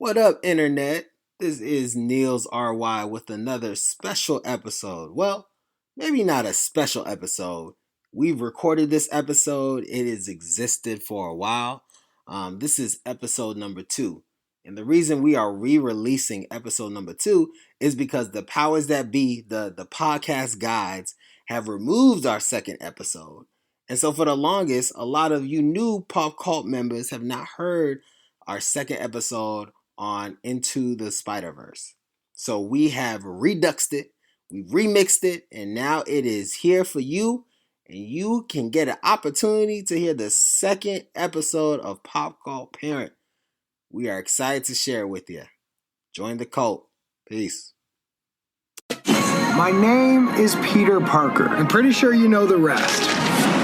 What up, Internet? This is Niels RY with another special episode. Well, maybe not a special episode. We've recorded this episode, it has existed for a while. This is episode number 2. And the reason we are re-releasing episode number 2 is because the powers that be, the podcast guides, have removed our second episode. And so for the longest, a lot of you new Pop Cult members have not heard our second episode on Into the Spiderverse. So we have reduxed it, we've remixed it, and now it is here for you. And you can get an opportunity to hear the second episode of Pop Cult Parent. We are excited to share it with you. Join the cult. Peace. My name is Peter Parker. I'm pretty sure you know the rest.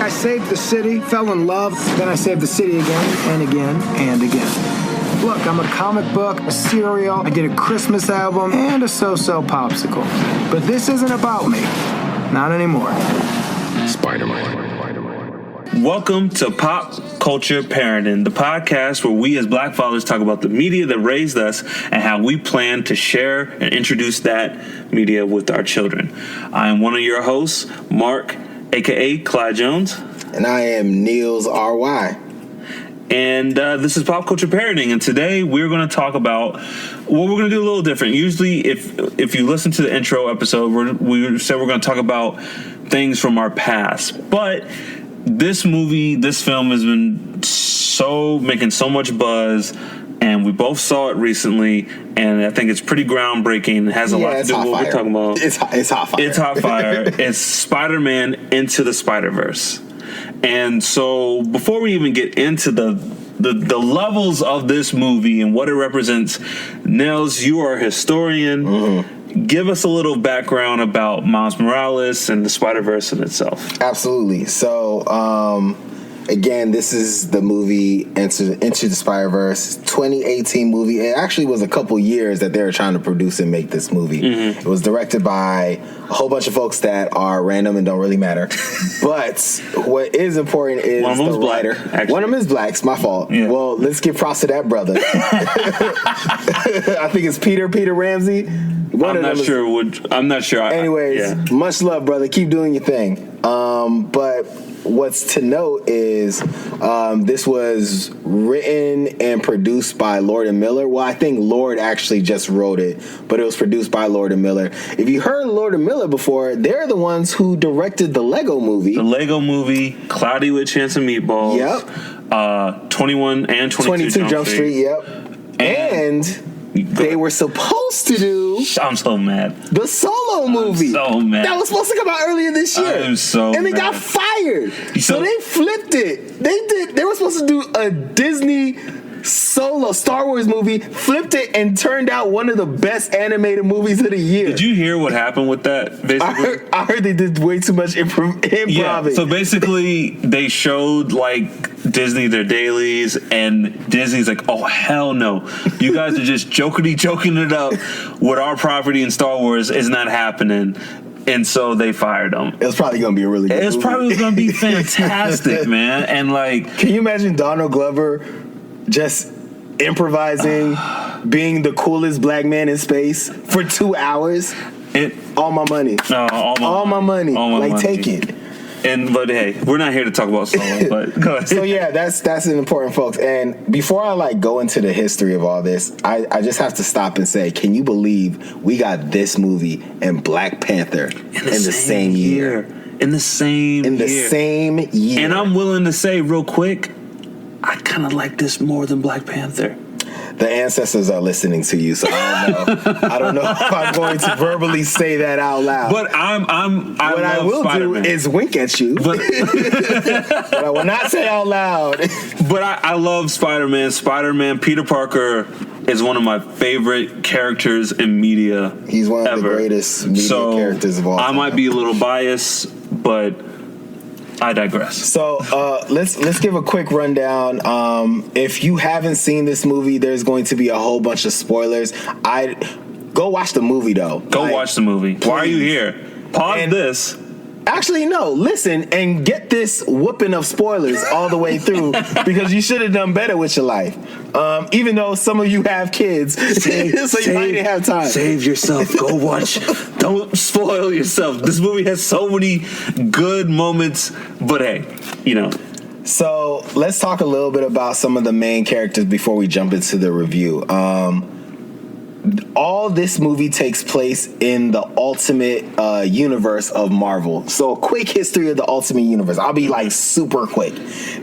I saved the city, fell in love, then I saved the city again and again and again. Look, I'm a comic book, a cereal, I did a Christmas album, and a so-so popsicle. But this isn't about me. Not anymore. Spider-Man. Welcome to Pop Culture Parenting, the podcast where we as Black fathers talk about the media that raised us and how we plan to share and introduce that media with our children. I am one of your hosts, Mark, a.k.a. Clyde Jones. And I am Niels R.Y. And this is Pop Culture Parenting, and today we're going to talk about, well, we're going to do a little different. Usually, if you listen to the intro episode, we said we're going to talk about things from our past. But this film has been making so much buzz, and we both saw it recently, and I think it's pretty groundbreaking. It has a lot to do with what we're talking about. It's hot fire. It's hot fire. It's Spider-Man Into the Spiderverse. And so before we even get into the levels of this movie and what it represents, Nels, you are a historian. Mm-hmm. Give us a little background about Miles Morales and the Spider-Verse in itself. Absolutely. So, again, this is the movie Into the Spider-Verse, 2018 movie. It actually was a couple years that they were trying to produce and make this movie. Mm-hmm. It was directed by a whole bunch of folks that are random and don't really matter. But what is important is the writer. One of them is black. It's my fault. Yeah. Well, let's give props to that brother. I think it's Peter Ramsey. I'm not sure. Anyways, much love, brother. Keep doing your thing. But what's to note is this was written and produced by Lord and Miller. Well, I think Lord actually just wrote it, but it was produced by Lord and Miller. If you heard Lord and Miller before, they're the ones who directed the Lego movie. Cloudy with Chance of Meatballs. Yep. 21 and 22 Jump Street. Yep. And they were supposed to do... I'm so mad. The Solo movie. I'm so mad. That was supposed to come out earlier this year. I'm so And they got fired. So they flipped it. They were supposed to do a Disney Solo Star Wars movie, flipped it, and turned out one of the best animated movies of the year. Did you hear what happened with that, basically? I heard they did way too much improv. Yeah, so basically they showed Disney their dailies, and Disney's like, oh hell no, you guys are just joking it up with our property in Star Wars. Is not happening. And so they fired them. It was probably going to be a really good movie. Probably going to be fantastic, man. And can you imagine Donald Glover just improvising, being the coolest black man in space for 2 hours? All my money. All my money. Take it. But hey, we're not here to talk about Solo, but go ahead. So yeah, that's an important, folks. And before I go into the history of all this, I just have to stop and say, can you believe we got this movie and Black Panther in the same year? In the same year. And I'm willing to say real quick, I kind of like this more than Black Panther. The ancestors are listening to you, so I don't know if I'm going to verbally say that out loud. But what I will Spider-Man. do is wink at you, but I will not say out loud. But I love Spider-Man. Spider-Man, Peter Parker is one of my favorite characters in media. He's one of ever. the greatest media characters of all time. I might be a little biased, but I digress. So let's give a quick rundown. If you haven't seen this movie, there's going to be a whole bunch of spoilers. Go watch the movie, though. Go watch the movie. Please. Why are you here? Pause this. Actually, no. Listen and get this whooping of spoilers all the way through because you should have done better with your life. Even though some of you have kids, so you might didn't have time. Save yourself. Go watch. Don't spoil yourself. This movie has so many good moments, but hey, So let's talk a little bit about some of the main characters before we jump into the review. All this movie takes place in the Ultimate Universe of Marvel. So a quick history of the Ultimate Universe. I'll be like super quick.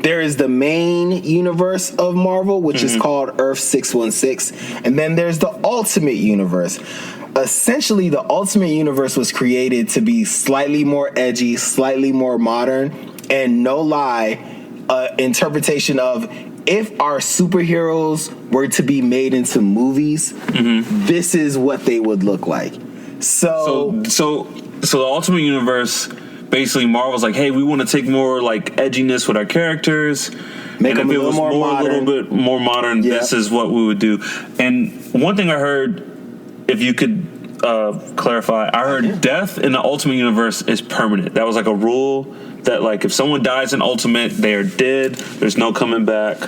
There is the main universe of Marvel, which is called Earth 616. And then there's the Ultimate Universe. Essentially, the Ultimate Universe was created to be slightly more edgy, slightly more modern, and no lie, interpretation of if our superheroes were to be made into movies, this is what they would look like. So the Ultimate Universe, basically Marvel's like, hey, we want to take more like edginess with our characters. Make them a little bit more modern, this is what we would do. And one thing I heard, if you could clarify, I heard death in the Ultimate Universe is permanent. That was like a rule that like if someone dies in Ultimate, they are dead. There's no coming back.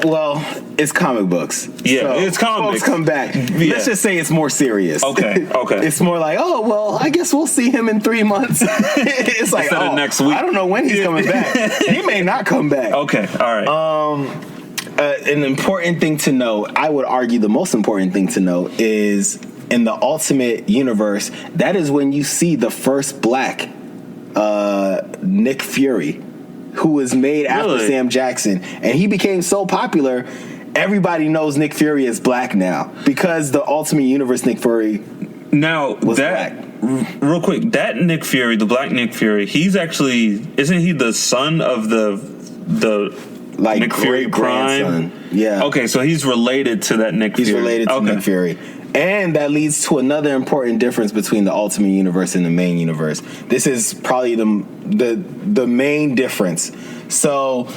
Well, it's comic books. Yeah, so it's comics. Folks come back. Yeah. Let's just say it's more serious. Okay. It's more like, oh, well, I guess we'll see him in 3 months. It's like, instead of next week. I don't know when he's coming back. He may not come back. Okay, all right. An important thing to know, I would argue the most important thing to know is in the Ultimate Universe, that is when you see the first black Nick Fury, who was made after Sam Jackson, and he became so popular, everybody knows Nick Fury is black now because the Ultimate Universe Nick Fury was black. Real quick, that Nick Fury, the black Nick Fury, he's actually, isn't he the son of the like Nick Fury Prime? Yeah. Okay, so he's related to that Nick Fury. He's related to Nick Fury. And that leads to another important difference between the Ultimate Universe and the main universe. This is probably the main difference. So,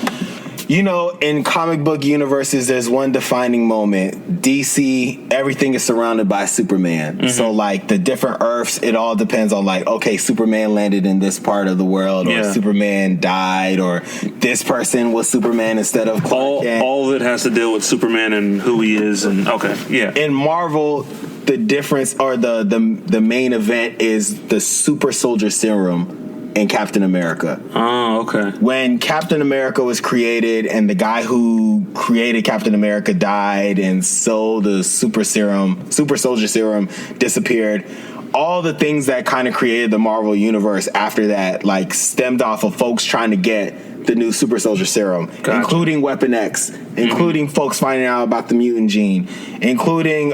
in comic book universes, there's one defining moment. DC, everything is surrounded by Superman. So, like, the different Earths, it all depends on, like, okay, Superman landed in this part of the world, or Superman died, or this person was Superman instead of Clark Kent. All of it has to deal with Superman and who he is, and In Marvel, the difference, or the main event is the Super Soldier Serum in Captain America. Oh, okay. When Captain America was created and the guy who created Captain America died, and so the Super Soldier Serum disappeared, all the things that kind of created the Marvel Universe after that, like, stemmed off of folks trying to get the new Super Soldier Serum, including Weapon X, including folks finding out about the mutant gene, including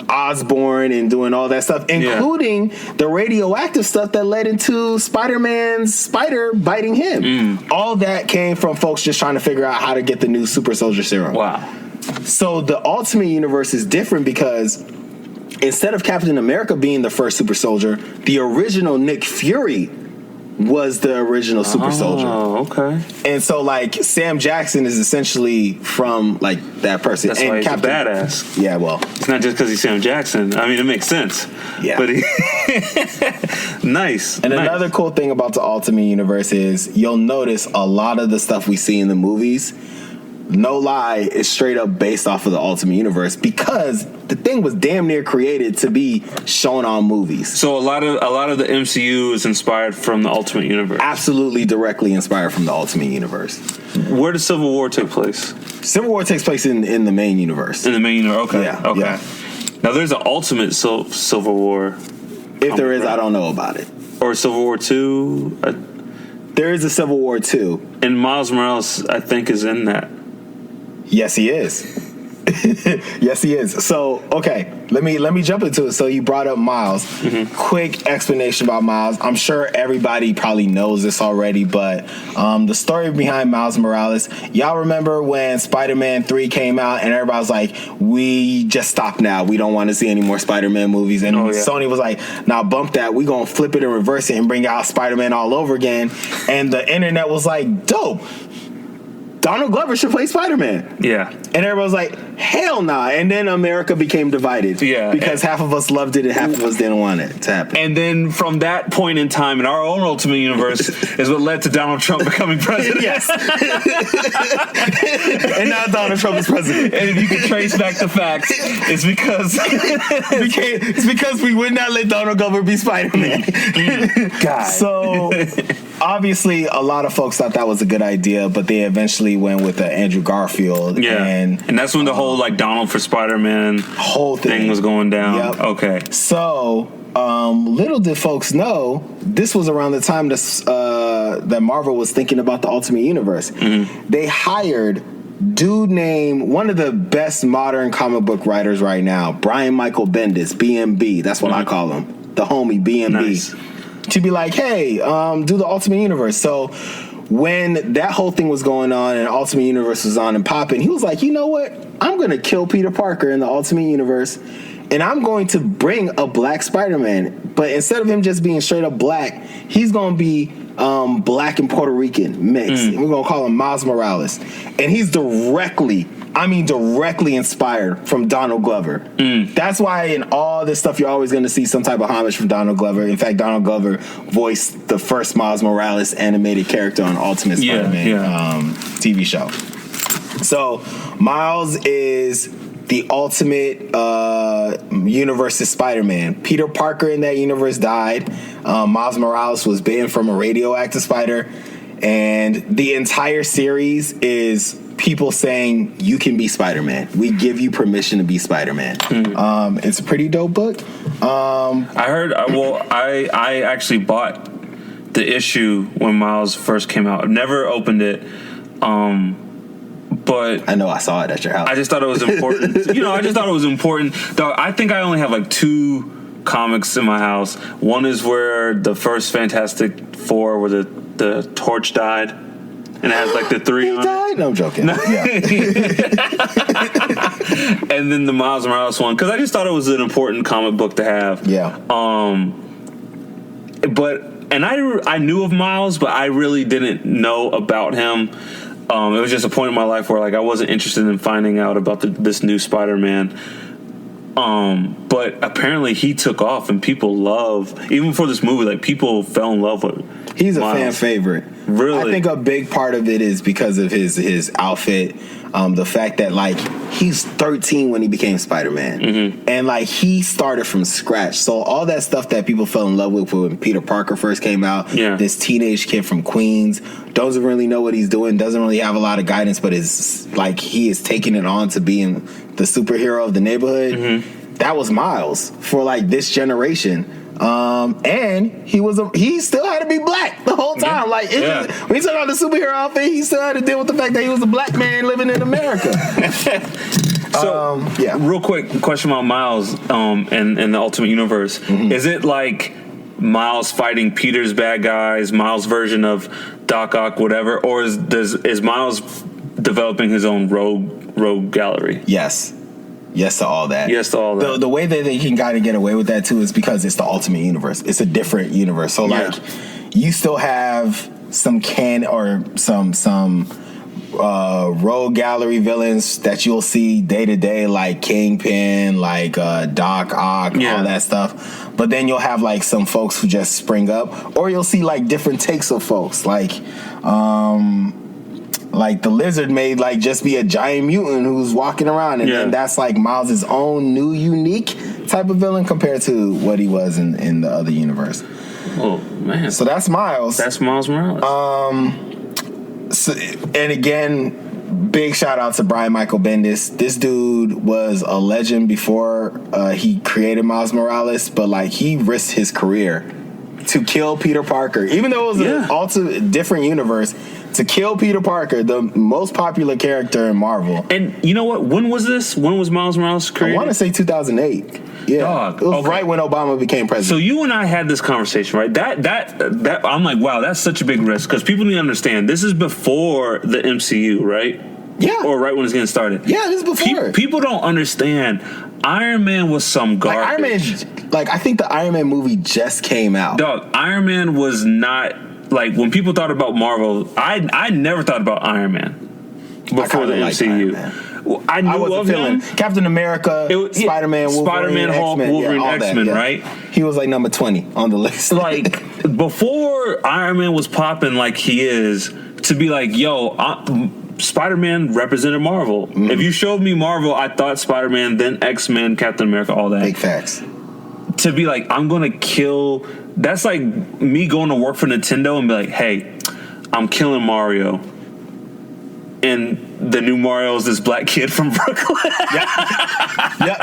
Osborn and doing all that stuff, including the radioactive stuff that led into Spider-Man's spider biting him. All that came from folks just trying to figure out how to get the new Super Soldier Serum. Wow. So the Ultimate Universe is different because instead of Captain America being the first super soldier, the original Nick Fury was the original super soldier. Oh, okay. And so, like, Sam Jackson is essentially from, like, that person. That's and why he's a badass. Yeah, well. It's not just because he's Sam Jackson. I mean, it makes sense. Yeah. But nice. And another cool thing about the Ultimate Universe is you'll notice a lot of the stuff we see in the movies, no lie, is straight up based off of the Ultimate Universe because the thing was damn near created to be shown on movies. So a lot of the MCU is inspired from the Ultimate Universe. Absolutely directly inspired from the Ultimate Universe. Where does Civil War take place? Civil War takes place in the main universe. In the main universe, okay. Yeah, okay. yeah. Now there's an Ultimate Civil War. If there is, I don't know about it. Or Civil War 2. There is a Civil War 2. And Miles Morales, I think, is in that. Yes, he is. Yes, he is. So, okay, let me jump into it. So you brought up Miles. Quick explanation about Miles. I'm sure everybody probably knows this already, but the story behind Miles Morales, y'all remember when Spider-Man 3 came out and everybody was like, we just stop now. We don't want to see any more Spider-Man movies. And Sony was like, nah, bump that. We gonna flip it and reverse it and bring out Spider-Man all over again. And the internet was like, dope. Donald Glover should play Spider-Man. Yeah. And everybody was like, hell nah. And then America became divided. Yeah. Because half of us loved it and half of us didn't want it to happen. And then from that point in time in our own Ultimate Universe is what led to Donald Trump becoming president. Yes. And now Donald Trump is president. And if you can trace back the facts, it's because we would not let Donald Glover be Spider-Man. God. So obviously a lot of folks thought that was a good idea, but they eventually went with Andrew Garfield. Yeah. And that's when the whole like Donald for Spider-Man whole thing was going down. Yep. Okay. So little did folks know, this was around the time that Marvel was thinking about the Ultimate Universe. Mm-hmm. They hired dude named one of the best modern comic book writers right now, Brian Michael Bendis, BMB. That's what I call him, the homie BMB. Nice. To be like, hey, do the Ultimate Universe. So when that whole thing was going on and Ultimate Universe was on and popping, he was like, you know what? I'm going to kill Peter Parker in the Ultimate Universe, and I'm going to bring a black Spider-Man. But instead of him just being straight up black, he's going to be black and Puerto Rican mixed. We're going to call him Miles Morales. And he's directly inspired from Donald Glover. That's why in all this stuff, you're always going to see some type of homage from Donald Glover. In fact, Donald Glover voiced the first Miles Morales animated character on Ultimate Spider-Man TV show. So Miles is the Ultimate Universe's Spider-Man. Peter Parker in that universe died. Miles Morales was bitten from a radioactive spider. And the entire series is people saying, you can be Spider-Man. We give you permission to be Spider-Man. It's a pretty dope book. I heard, I actually bought the issue when Miles first came out. I've never opened it. But I know I saw it at your house. I just thought it was important. I just thought it was important. Dog, I think I only have like 2 comics in my house. One is where the first Fantastic Four, where the Torch died, and it has like the 3 on died? it. No, I'm joking. No. Yeah. And then the Miles Morales one, because I just thought it was an important comic book to have. Yeah. And I knew of Miles, but I really didn't know about him. It was just a point in my life where like I wasn't interested in finding out about this new Spider-Man. But apparently he took off, and people even for this movie, like people fell in love with him. He's a fan favorite. Really? I think a big part of it is because of his outfit. The fact that like he's 13 when he became Spider-Man, and like he started from scratch. So all that stuff that people fell in love with when Peter Parker first came out, this teenage kid from Queens doesn't really know what he's doing, doesn't really have a lot of guidance, but is like he is taking it on to being the superhero of the neighborhood. That was Miles for like this generation. And he still had to be black the whole time. Like when he took out the superhero outfit, he still had to deal with the fact that he was a black man living in America. So real quick question about Miles and the Ultimate Universe. Is it like Miles fighting Peter's bad guys, Miles' version of Doc Ock, whatever, or is Miles developing his own rogue gallery? Yes to all that. Yes to all that. The way that they can kind of get away with that too is because it's the Ultimate Universe. It's a different universe. So like you still have some some rogue gallery villains that you'll see day to day, like Kingpin, like Doc Ock, all that stuff. But then you'll have like some folks who just spring up, or you'll see like different takes of folks, like the Lizard may like just be a giant mutant who's walking around, and then that's like Miles' own new unique type of villain compared to what he was in the other universe. Oh man! So that's Miles. That's Miles Morales. So, and again, big shout out to Brian Michael Bendis. This dude was a legend before he created Miles Morales, but like he risked his career to kill Peter Parker, even though it was an ultimate different universe. To kill Peter Parker, the most popular character in Marvel. And you know what? When was this? When was Miles Morales created? I want to say 2008. Yeah, Dog, it was right when Obama became president. So you and I had this conversation, right? That I'm like, wow, that's such a big risk, because people need to understand this is before the MCU, right? Yeah. Or right when it's getting started. Yeah, this is before. People don't understand. Iron Man was some garbage. Like Iron Man, I think the Iron Man movie just came out. Dog, Iron Man was not. Like, when people thought about Marvel, I never thought about Iron Man. before the MCU. Well, I knew of him. Captain America, Spider-Man, Wolverine, Spider-Man, Hulk, X-Men, Wolverine, X-Men, right? He was like number 20 on the list. Like, before Iron Man was popping like he is, to be like, yo, Spider-Man represented Marvel. Mm-hmm. If you showed me Marvel, I thought Spider-Man, then X-Men, Captain America, all that. Big facts. To be like, I'm going to kill... That's like me going to work for Nintendo and be like, hey, I'm killing Mario. And the new Mario is this black kid from Brooklyn. Yep.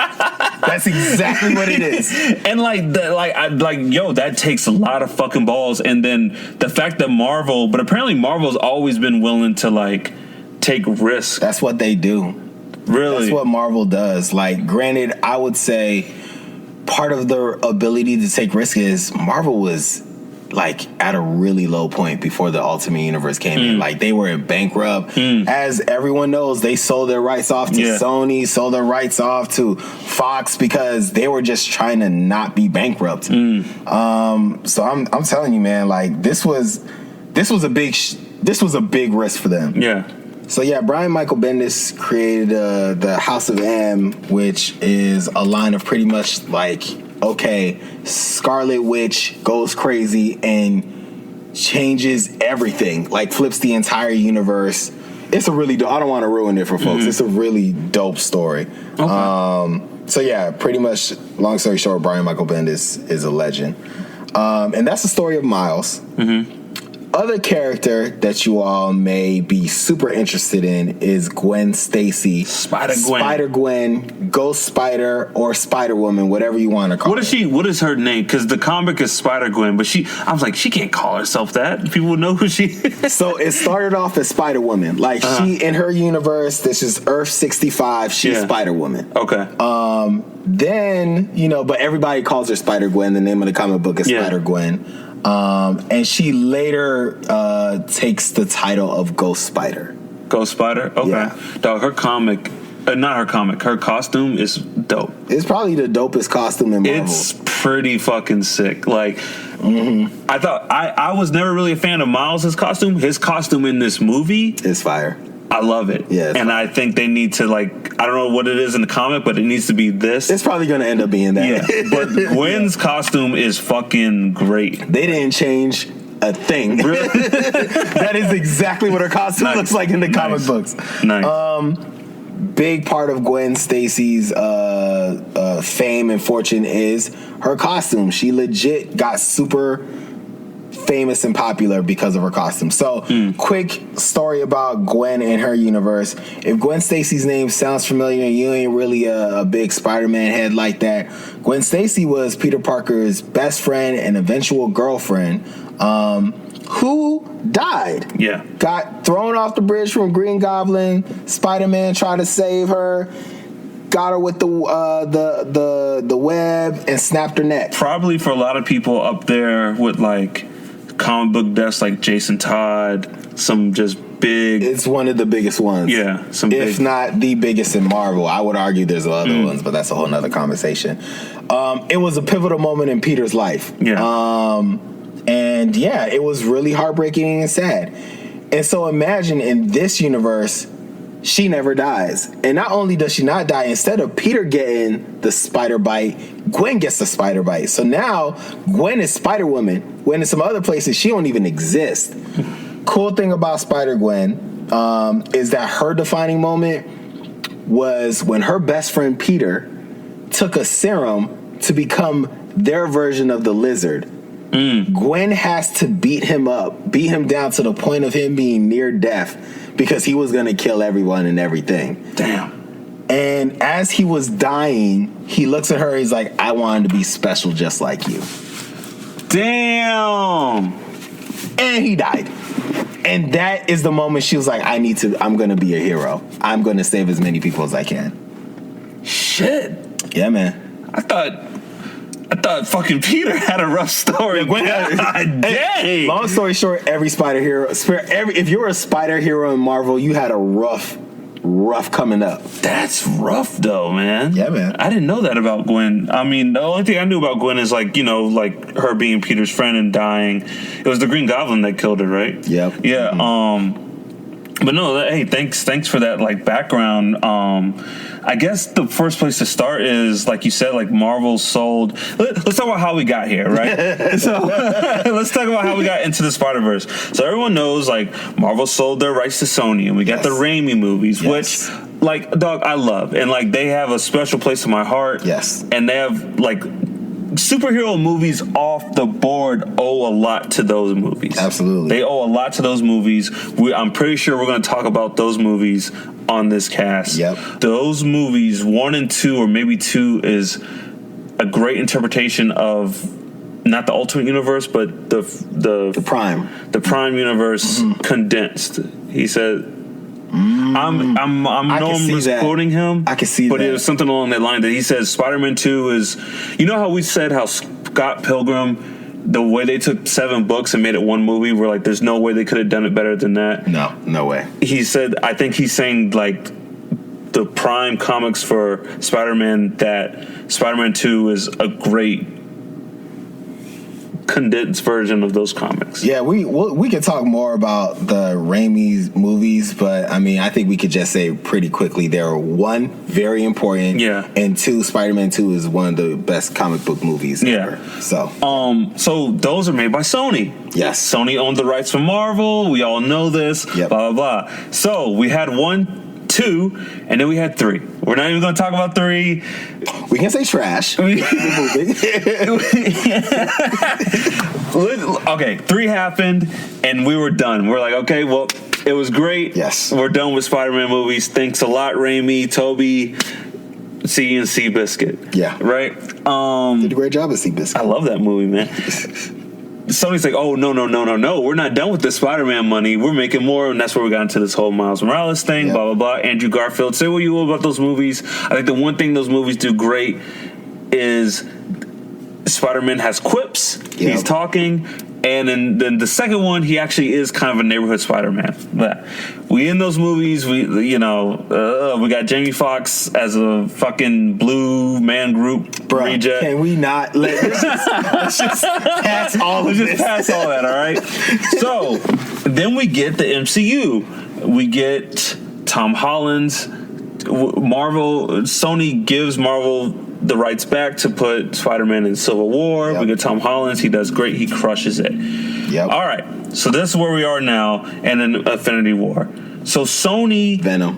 That's exactly what it is. And yo, that takes a lot of fucking balls. And then the fact that but apparently Marvel's always been willing to like take risks. That's what they do. Really? That's what Marvel does. Like, granted, I would say part of their ability to take risks is Marvel was like at a really low point before the Ultimate Universe came in. Like, they were bankrupt. As everyone knows, they sold their rights off to Sony, sold their rights off to Fox because they were just trying to not be bankrupt. So I'm telling you, man, like this was a big risk for them. Yeah. So yeah, Brian Michael Bendis created the House of M, which is a line of pretty much like, okay, Scarlet Witch goes crazy and changes everything, like flips the entire universe. It's a really I don't want to ruin it for folks. It's a really dope story. Okay. So yeah, pretty much, long story short, Brian Michael Bendis is a legend. And that's the story of Miles. Other character that you all may be super interested in is Gwen Stacy. Spider-Gwen, Ghost Spider, or Spider-Woman, whatever you want to call it. What is her name? Because the comic is Spider-Gwen, but I was like, she can't call herself that. People would know who she is. So it started off as Spider-Woman. Like, she, in her universe, this is Earth 65, she's Spider-Woman. Okay. Then, but everybody calls her Spider-Gwen. The name of the comic book is Spider-Gwen. And she later takes the title of Ghost Spider. Ghost Spider? Okay. Yeah. Dog, her comic, not her comic, her costume is dope. It's probably the dopest costume in Marvel. It's pretty fucking sick. Like, I thought, I was never really a fan of Miles' costume. His costume in this movie is fire. I love it. Yeah, and I think they need to, like, I don't know what it is in the comic, but it needs to be this. It's probably going to end up being that. Yeah, but Gwen's costume is fucking great. They didn't change a thing. Really? That is exactly what her costume looks like in the comic books. Nice. Big part of Gwen Stacy's fame and fortune is her costume. She legit got super famous and popular because of her costume. So, quick story about Gwen and her universe. If Gwen Stacy's name sounds familiar and you ain't really a big Spider-Man head like that, Gwen Stacy was Peter Parker's best friend and eventual girlfriend, who died. Yeah. Got thrown off the bridge from Green Goblin. Spider-Man tried to save her. Got her with the web and snapped her neck. Probably for a lot of people up there with like comic book deaths, like Jason Todd, some just big. It's one of the biggest ones. Yeah, if not the biggest in Marvel. I would argue there's other ones, but that's a whole nother conversation. It was a pivotal moment in Peter's life. Yeah. And yeah, it was really heartbreaking and sad. And so imagine in this universe, she never dies. And not only does she not die, instead of Peter getting the spider bite, Gwen gets the spider bite. So now Gwen is Spider-Woman, when in some other places she don't even exist. Cool thing about Spider-Gwen is that her defining moment was when her best friend Peter took a serum to become their version of the Lizard. Gwen has to beat him down to the point of him being near death because he was going to kill everyone and everything. Damn. And as he was dying, he looks at her, he's like, I wanted to be special just like you. Damn. And he died. And that is the moment she was like, I'm going to be a hero. I'm going to save as many people as I can. Shit. Yeah, man. I thought fucking Peter had a rough story. Dang. Long story short, every spider hero, if you're a spider hero in Marvel, you had a rough coming up. That's rough though, man. Yeah, man. I didn't know that about Gwen. I mean, the only thing I knew about Gwen is like her being Peter's friend and dying. It was the Green Goblin that killed her, right? Yep. Yeah. But no, hey, thanks for that like background. I guess the first place to start is, like you said, like Marvel sold. Let's talk about how we got here, right? So let's talk about how we got into the Spider-Verse. So everyone knows, like, Marvel sold their rights to Sony, and we got the Raimi movies, which, like, dog, I love, and like they have a special place in my heart. Yes, and they have like superhero movies off the board owe a lot to those movies. Absolutely, they owe a lot to those movies. I'm pretty sure we're going to talk about those movies on this cast. Yep. Those movies, 1 and 2, or maybe 2, is a great interpretation of not the Ultimate Universe, but the Prime Universe condensed. He said, I'm misquoting him. I can see but that. It was something along that line that he says Spider-Man 2 is, you know how we said how Scott Pilgrim, the way they took 7 books and made it one movie, we're like, there's no way they could have done it better than that. No way. He said, I think he's saying like the Prime comics for Spider-Man, that Spider-Man 2 is a great condensed version of those comics. Yeah, we could talk more about the Raimi's movies, but I mean, I think we could just say pretty quickly they're 1, very important, and 2, Spider-Man 2 is one of the best comic book movies ever. So those are made by Sony. Yes, Sony owned the rights from Marvel. We all know this. Blah blah blah. So we had 1, 2, and then we had 3. We're not even going to talk about 3. We can say trash. Okay, 3 happened, and we were done. We're like, okay, well, it was great. Yes. We're done with Spider-Man movies. Thanks a lot, Raimi, Toby, C and Seabiscuit. Yeah. Right? Did a great job at Seabiscuit. I love that movie, man. Sony's like, oh, no, we're not done with the Spider-Man money. We're making more, and that's where we got into this whole Miles Morales thing, blah, blah, blah. Andrew Garfield, say what you will about those movies. I think the one thing those movies do great is Spider-Man has quips. He's talking. And then the second one, he actually is kind of a neighborhood Spider-Man. But we in those movies, we got Jamie Foxx as a fucking blue man group reject. Can we not let's just pass all of this? Just pass all that, all right? So then we get the MCU. We get Tom Holland's Sony gives Marvel the rights back to put Spider-Man in Civil War. We get Tom Holland. He does great. He crushes it. All right. So this is where we are now, and then Infinity War. So Sony... Venom.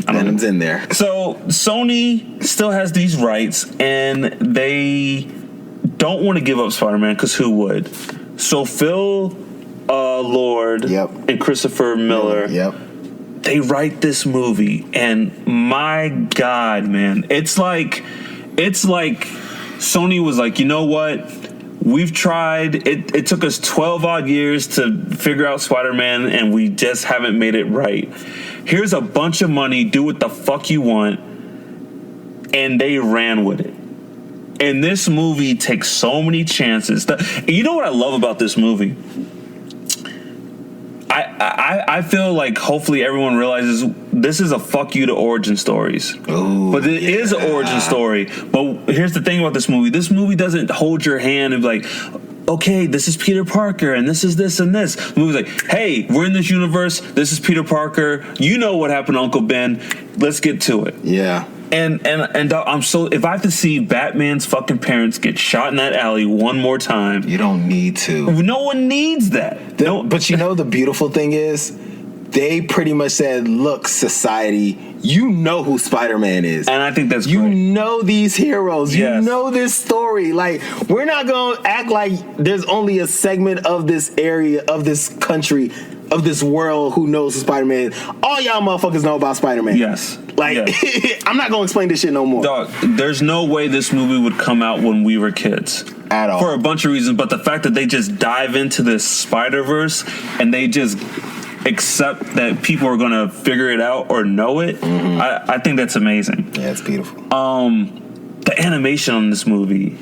Venom's in there. So Sony still has these rights, and they don't want to give up Spider-Man, because who would? So Phil Lord and Christopher Miller... They write this movie, and my God, man, it's like Sony was like, you know what? We've tried. It took us 12 odd years to figure out Spider-Man, and we just haven't made it right. Here's a bunch of money. Do what the fuck you want. And they ran with it. And this movie takes so many chances. You know what I love about this movie? I feel like hopefully everyone realizes this is a fuck you to origin stories. Ooh, but it is an origin story. But here's the thing about this movie. This movie doesn't hold your hand and be like, okay, this is Peter Parker and this is this and this. The movie's like, hey, we're in this universe. This is Peter Parker. You know what happened to Uncle Ben. Let's get to it. Yeah. And I'm so, if I have to see Batman's fucking parents get shot in that alley one more time, you don't need to. No one needs that. But you know the beautiful thing is, they pretty much said, look, society, you know who Spider-Man is. And I think that's you great. know these heroes. You know this story. Like, we're not going to act like there's only a segment of this area, of this country, of this world who knows who Spider-Man is. All y'all motherfuckers know about Spider-Man. Yes. Like, I'm not going to explain this shit no more. Dog, there's no way this movie would come out when we were kids. At all. For a bunch of reasons. But the fact that they just dive into this Spider-Verse and they just accept that people are going to figure it out or know it, I think that's amazing. Yeah, it's beautiful. The animation on this movie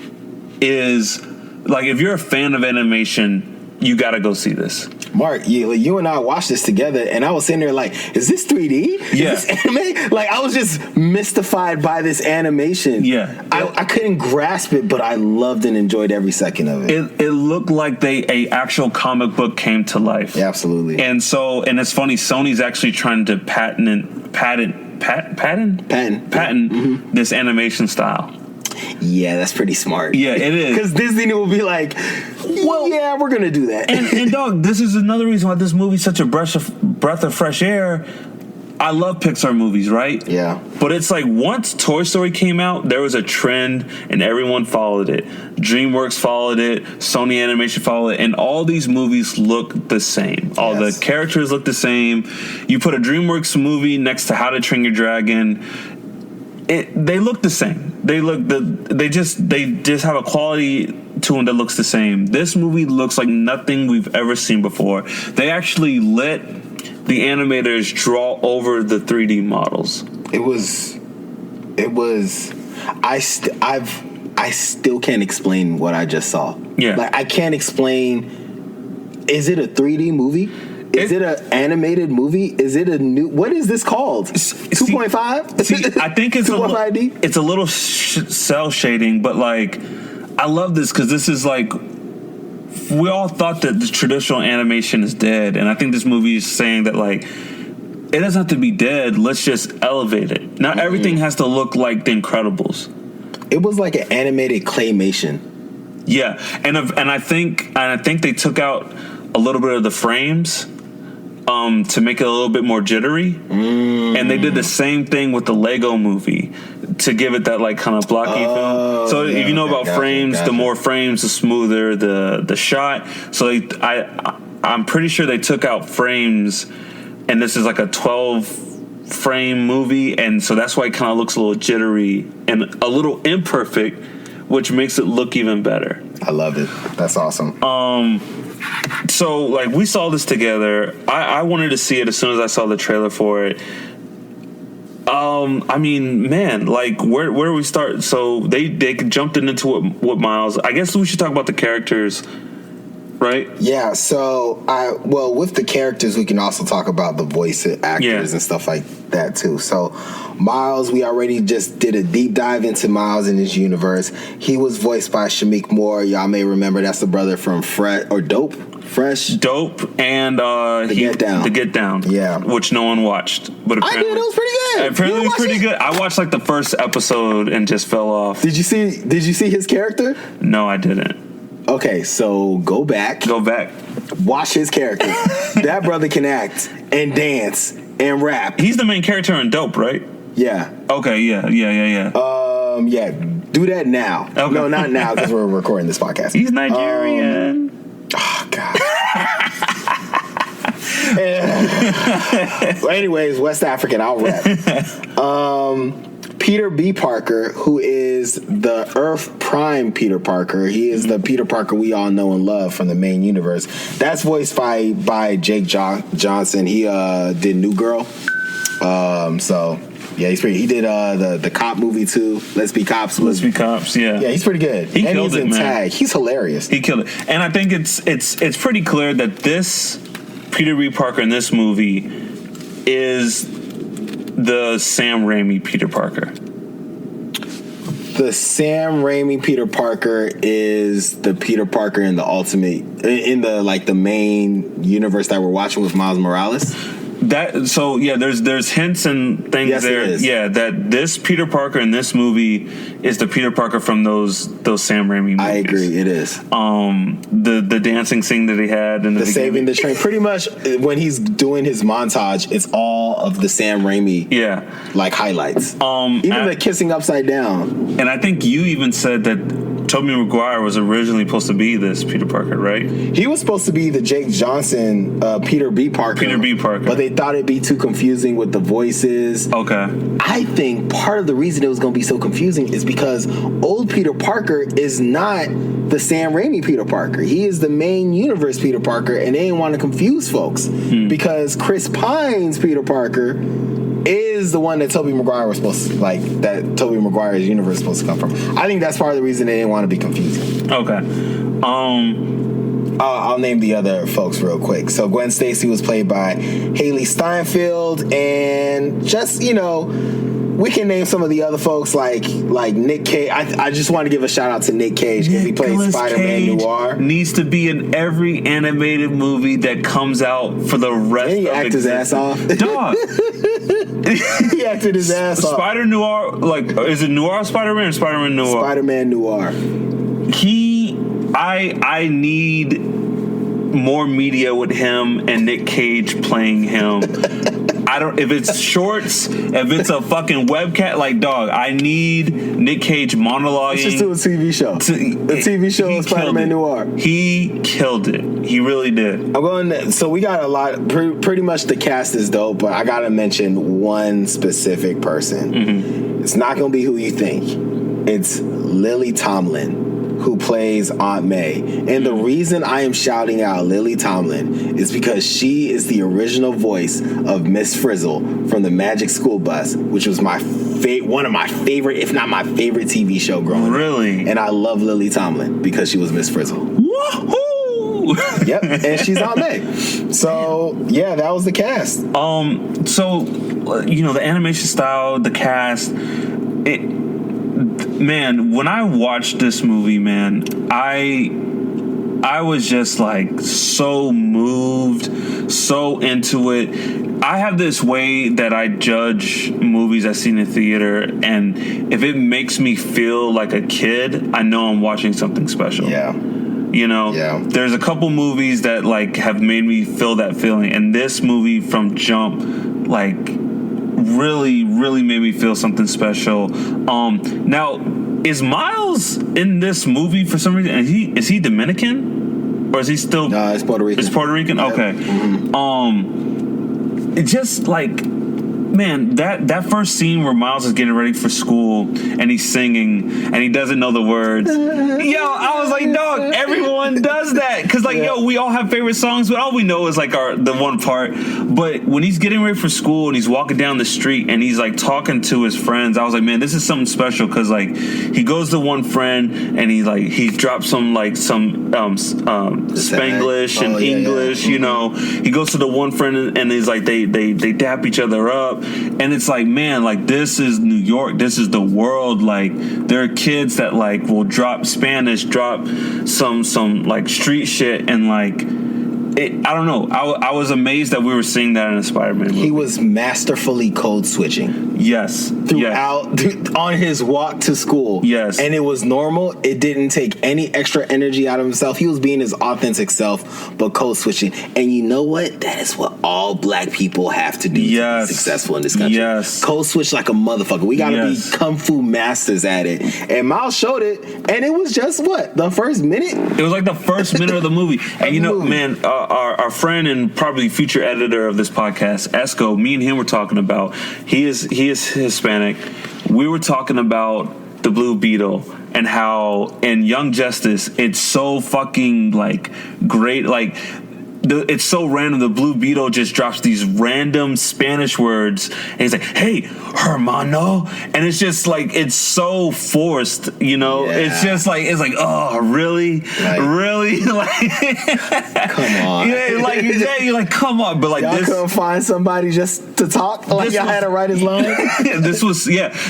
is, like, if you're a fan of animation, you got to go see this. Mark, you and I watched this together, and I was sitting there like, is this 3D? Yeah. Is this anime? Like, I was just mystified by this animation. Yeah. I couldn't grasp it, but I loved and enjoyed every second of it. It looked like a actual comic book came to life. Yeah, absolutely. And it's funny, Sony's actually trying to patent this animation style. Yeah, that's pretty smart. Yeah, it is. Because Disney will be like, well, yeah, we're going to do that. And dog, this is another reason why this movie's such a breath of fresh air. I love Pixar movies, right? Yeah. But it's like once Toy Story came out, there was a trend and everyone followed it. DreamWorks followed it, Sony Animation followed it, and all these movies look the same. All the characters look the same. You put a DreamWorks movie next to How to Train Your Dragon, they look the same. They just have a quality to them that looks the same. This movie looks like nothing we've ever seen before. They actually let the animators draw over the 3D models. I still can't explain what I just saw. Yeah. Like, I can't explain. Is it a 3D movie? Is it an animated movie? Is it a new? What is this called? 2.5? See, I think it's 2.5D? It's a little cell shading, but like, I love this because this is like, we all thought that the traditional animation is dead, and I think this movie is saying that like, it doesn't have to be dead. Let's just elevate it. Not everything has to look like The Incredibles. It was like an animated claymation. Yeah, and I think they took out a little bit of the frames to make it a little bit more jittery, and they did the same thing with the Lego Movie to give it that like kind of blocky film. So if you know about frames, the more frames, the smoother the shot. So I'm pretty sure they took out frames, and this is like a 12 frame movie, and so that's why it kind of looks a little jittery and a little imperfect, which makes it look even better. I love it. That's awesome. So like, we saw this together. I wanted to see it as soon as I saw the trailer for it. I mean, man, like, where do we start? So they jumped into it with Miles. I guess we should talk about the characters, right? Yeah, so with the characters, we can also talk about the voice actors and stuff like that too. So Miles, we already just did a deep dive into Miles and his universe. He was voiced by Shameik Moore. Y'all may remember that's the brother from Dope, and The Get Down, yeah, which no one watched, but apparently I did. It was pretty good. Apparently, it was pretty good. I watched like the first episode and just fell off. Did you see his character? No, I didn't. Okay, so go back, watch his character. That brother can act and dance and rap. He's the main character in Dope, right? Yeah. Okay. Yeah. Yeah. Do that now. Okay. No, not now because we're recording this podcast. He's Nigerian. Oh God. Anyways, West African. I'll rap. Peter B. Parker, who is the Earth Prime Peter Parker. He is the Peter Parker we all know and love from the main universe. That's voiced by Jake Johnson. He did New Girl. So yeah, he's pretty. He did the cop movie too. Let's Be Cops. Yeah. Yeah, he's pretty good. He killed it, man. Tag. He's hilarious. He killed it. And I think it's pretty clear that this Peter B. Parker in this movie is the Sam Raimi Peter Parker. The Sam Raimi Peter Parker is the Peter Parker in the main universe that we're watching with Miles Morales. There's hints and things there. Yeah, that this Peter Parker in this movie is the Peter Parker from those Sam Raimi movies. I agree, it is. The dancing scene that he had and the saving the train. Pretty much when he's doing his montage, it's all of the Sam Raimi like highlights. Even the kissing upside down. And I think you even said that Tobey Maguire was originally supposed to be this Peter Parker, right? He was supposed to be the Jake Johnson Peter B. Parker. But they thought it'd be too confusing with the voices. Okay. I think part of the reason it was going to be so confusing is because old Peter Parker is not the Sam Raimi Peter Parker. He is the main universe Peter Parker, and they didn't want to confuse folks because Chris Pine's Peter Parker is the one that Tobey Maguire was supposed to, like, that Tobey Maguire's universe is supposed to come from. I think that's part of the reason they didn't want to be confusing. Okay. I'll name the other folks real quick. So Gwen Stacy was played by Haley Steinfeld, and just, we can name some of the other folks like Nick Cage. I just want to give a shout out to Nick Cage because he plays Spider-Man Noir. Needs to be in every animated movie that comes out for the rest of he act his ass off. Dog. He acted his ass off. Spider Noir, is it Noir Spider-Man or Spider-Man Noir? Spider-Man Noir. I need more media with him and Nick Cage playing him. If it's shorts, if it's a fucking webcat, dog, I need Nick Cage monologuing. Let's just do a TV show. The TV show is Spider-Man Noir. He killed it. He really did. So we got a lot, pretty much the cast is dope, but I gotta mention one specific person. Mm-hmm. It's not gonna be who you think. It's Lily Tomlin, who plays Aunt May. And the reason I am shouting out Lily Tomlin is because she is the original voice of Miss Frizzle from the Magic School Bus, which was one of my favorite, if not my favorite TV show growing up. Really? And I love Lily Tomlin because she was Miss Frizzle. Woohoo! Yep, and she's Aunt May. So, yeah, that was the cast. The animation style, the cast, man, when I watched this movie, man, I was just so moved, so into it. I have this way that I judge movies I've seen in theater, and if it makes me feel like a kid, I know I'm watching something special. Yeah. There's a couple movies that have made me feel that feeling, and this movie from jump, really, really made me feel something special. Now, is Miles in this movie for some reason? Is he Dominican, or is he still? No, it's Puerto Rican. It's Puerto Rican. Yep. Okay. Mm-hmm. It's just man, that first scene where Miles is getting ready for school and he's singing and he doesn't know the words. Yo, I was like, dog, everyone does that. Because, we all have favorite songs, but all we know is, the one part. But when he's getting ready for school and he's walking down the street and he's, talking to his friends, I was like, man, this is something special. Because, he goes to one friend and he drops some Spanglish and English, He goes to the one friend and he's they dap each other up. And it's man, this is New York. This is the world. There are kids that will drop Spanish, drop some street shit, and I don't know. I was amazed that we were seeing that in a Spider-Man movie. He was masterfully code switching. Yes. On his walk to school. Yes. And it was normal. It didn't take any extra energy out of himself. He was being his authentic self, but code switching. And you know what? That is what all black people have to do to be successful in this country. Yes. Code switch like a motherfucker. We got to be kung fu masters at it. And Miles showed it, and it was just the first minute? It was the first minute of the movie. And man, our friend and probably future editor of this podcast, Esco, me and him were talking about, he is Hispanic. We were talking about the Blue Beetle and how in Young Justice it's so fucking great. It's so random. The Blue Beetle just drops these random Spanish words, and he's like, "Hey, hermano," and it's just it's so forced, Yeah. It's just oh, really, really, come on, yeah, you're come on, but y'all this, couldn't find somebody just to talk, y'all had to write his line. This was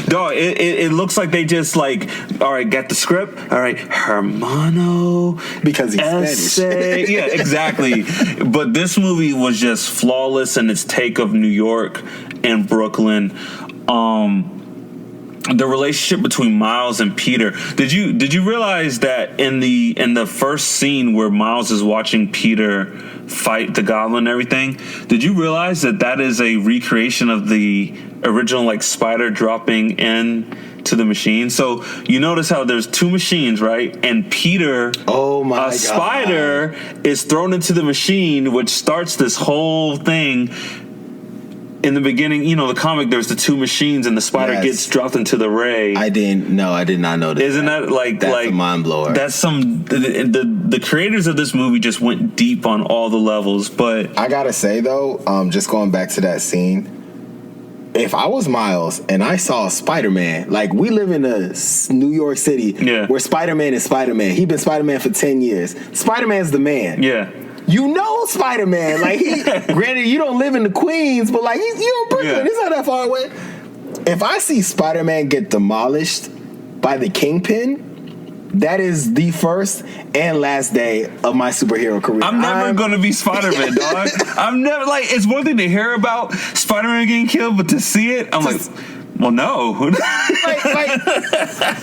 dog. It looks like they just all right, got the script, all right, hermano, because he's Spanish, yeah, exactly. But this movie was just flawless in its take of New York and Brooklyn. The relationship between Miles and Peter. Did you realize that in the first scene where Miles is watching Peter fight the Goblin and everything, did you realize that is a recreation of the original spider dropping in to the machine? So you notice how there's two machines, right? And Peter, a spider, is thrown into the machine, which starts this whole thing. In the beginning, the comic, there's the two machines and the spider gets dropped into the ray. I did not know that. Isn't that that's a mind blower? That's the creators of this movie just went deep on all the levels. But I gotta say though, just going back to that scene, if I was Miles and I saw Spider-Man, like we live in a New York City where Spider-Man is Spider-Man. He's been Spider-Man for 10 years. Spider-Man's the man. Yeah. You know Spider-Man. Like, granted, you don't live in the Queens, but like, you're in Brooklyn. It's not that far away. If I see Spider-Man get demolished by the Kingpin, that is the first and last day of my superhero career. I'm never going to be Spider-Man, dog. I'm never, like, it's one thing to hear about Spider-Man getting killed, but to see it, I'm like, well, no.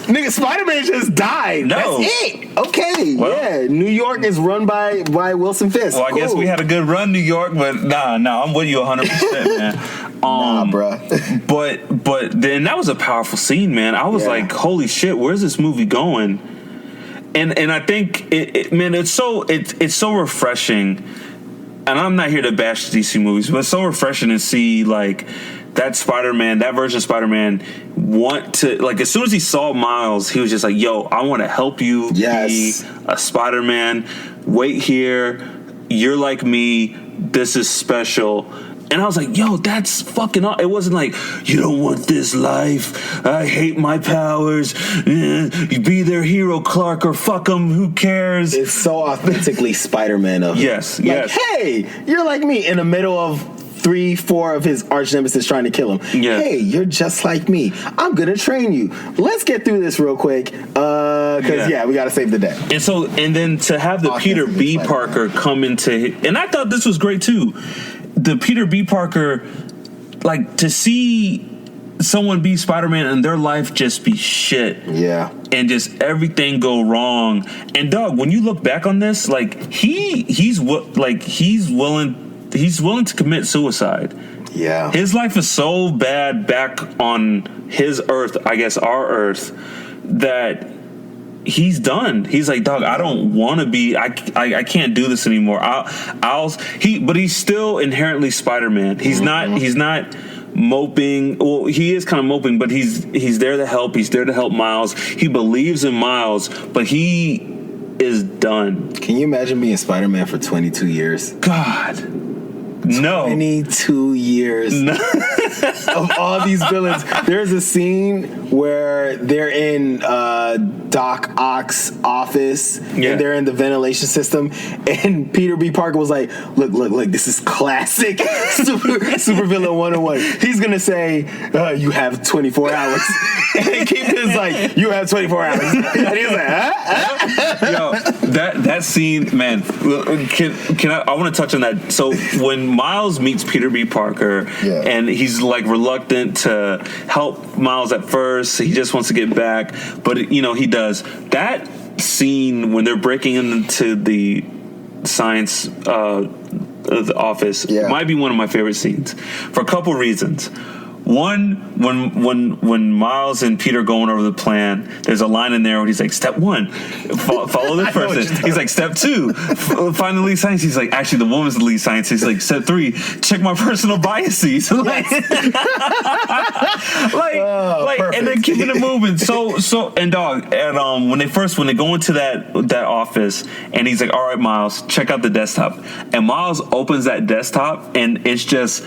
Nigga, Spider-Man just died. No. That's it. Okay, well, New York is run by Wilson Fisk. Well, I guess we had a good run, New York, but nah, I'm with you 100%, man. Nah, bruh. but then that was a powerful scene, man. I was like, holy shit, where's this movie going? And I think it's so refreshing. And I'm not here to bash DC movies, but it's so refreshing to see like that Spider-Man, that version of Spider-Man want to, like, as soon as he saw Miles, he was just like, yo, I want to help you be a Spider-Man. Wait here. You're like me. This is special. And I was like, yo, that's fucking it wasn't like, you don't want this life. I hate my powers. You be their hero, Clark, or fuck them. Who cares? It's so authentically Spider-Man of him. Yes, like, hey, you're like me in the middle of 3-4 of his arch nemesis trying to kill him. Yeah. Hey, you're just like me. I'm gonna train you. Let's get through this real quick, because we gotta save the day. And then to have the Peter B. Parker come into, and I thought this was great too. The Peter B. Parker, like, to see someone be Spider-Man and their life just be shit. Yeah. And just everything go wrong. And dog, when you look back on this, like he's willing to commit suicide. Yeah. His life is so bad back on his Earth, I guess our Earth, that he's done. He's like, dog, I don't want to be. I can't do this anymore. But he's still inherently Spider-Man. He's not moping. Well, he is kind of moping, but he's there to help. He's there to help Miles. He believes in Miles, but he is done. Can you imagine being Spider-Man for 22 years? God. No. 22 years of all these villains. There's a scene where they're in Doc Ock's office and they're in the ventilation system, and Peter B. Parker was like, look, this is classic super villain 101. He's gonna say, you have 24 hours. And Kingpin's like, you have 24 hours. And he's like, Yo, that scene, man, can I want to touch on that. So when Miles meets Peter B. Parker, and he's like reluctant to help Miles at first, he just wants to get back, but he does. That scene when they're breaking into the science the office might be one of my favorite scenes for a couple reasons. One, when Miles and Peter are going over the plan, there's a line in there where he's like, step 1, follow this person. He's like, step 2, find the lead scientist. He's like, actually, the woman's the lead scientist. He's like, step 3, check my personal biases. And then keeping it moving. And dog, and when they go into that office, and he's like, all right, Miles, check out the desktop. And Miles opens that desktop, and it's just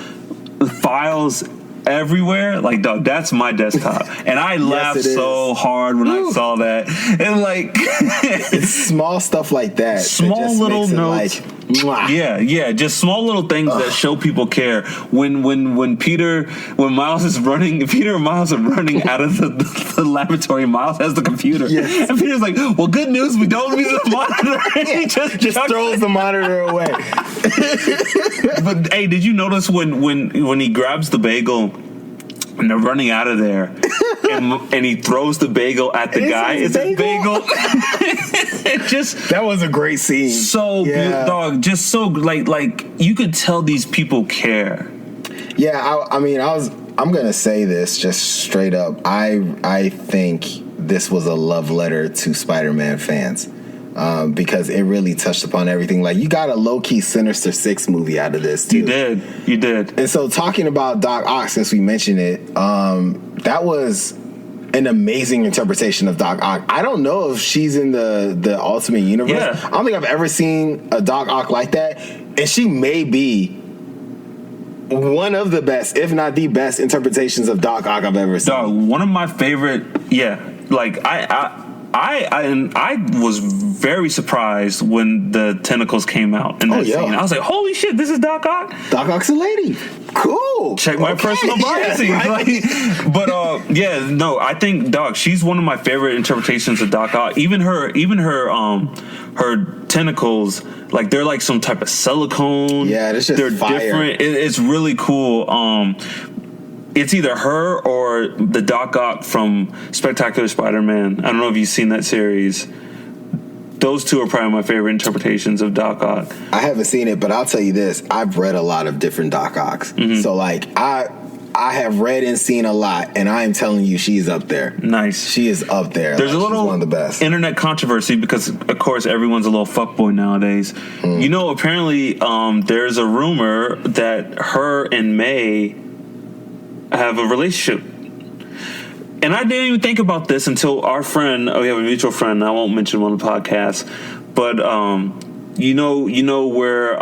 files everywhere. Like, dog, that's my desktop. And I laughed so hard when I saw that. And like, it's small stuff like that. Small that little notes. Just small little things that show people care. When Miles is running, Peter and Miles are running out of the laboratory. Miles has the computer, and Peter's like, "Well, good news, we don't need the monitor." And he just throws the monitor away. But hey, did you notice when he grabs the bagel and they're running out of there, and he throws the bagel at the guy? It's a bagel. That was a great scene. So dog, just so like you could tell these people care. Yeah, I'm gonna say this just straight up. I think this was a love letter to Spider-Man fans. Because it really touched upon everything. Like, you got a low-key Sinister Six movie out of this, too. You did. And so, talking about Doc Ock, since we mentioned it, that was an amazing interpretation of Doc Ock. I don't know if she's in the Ultimate Universe. Yeah. I don't think I've ever seen a Doc Ock like that. And she may be one of the best, if not the best, interpretations of Doc Ock I've ever seen. Dog, one of my favorite. Yeah, like I was very surprised when the tentacles came out in that scene. I was like, "Holy shit, this is Doc Ock!" Doc Ock's a lady. Cool. Check my personal biases. Yeah, right? I think Doc. She's one of my favorite interpretations of Doc Ock. Even her tentacles, like they're like some type of silicone. Yeah, it's just they're fire. different. It's really cool. It's either her or the Doc Ock from Spectacular Spider-Man. I don't know if you've seen that series. Those two are probably my favorite interpretations of Doc Ock. I haven't seen it, but I'll tell you this. I've read a lot of different Doc Ocks. Mm-hmm. So, like, I have read and seen a lot, and I am telling you, she's up there. Nice. She is up there. There's like, a little she's one of the best. internet controversy because, of course, everyone's a little fuckboy nowadays. You know, apparently there's a rumor that her and May have a relationship. And I didn't even think about this until our friend, we have a mutual friend, I won't mention him on the podcast, but you know where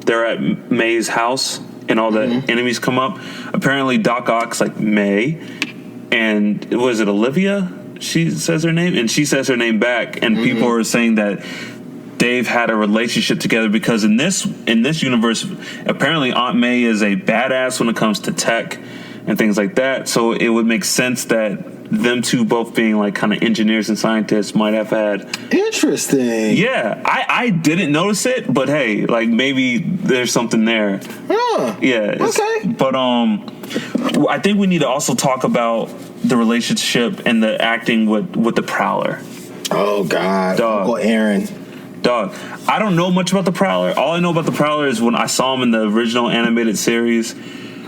they're at May's house and all the enemies come up? Apparently Doc Ock's like May, and was it Olivia? She says her name, and she says her name back, and people are saying that they've had a relationship together because in this universe, apparently Aunt May is a badass when it comes to tech and things like that. So it would make sense that them two both being like kind of engineers and scientists might have had. Interesting. Yeah, I didn't notice it, but hey, like maybe there's something there. Huh. Yeah. Okay. But I think we need to also talk about the relationship and the acting with the Prowler. Oh God, Dog. Uncle Aaron. Dog, I don't know much about the Prowler. All I know about the Prowler is when I saw him in the original animated series.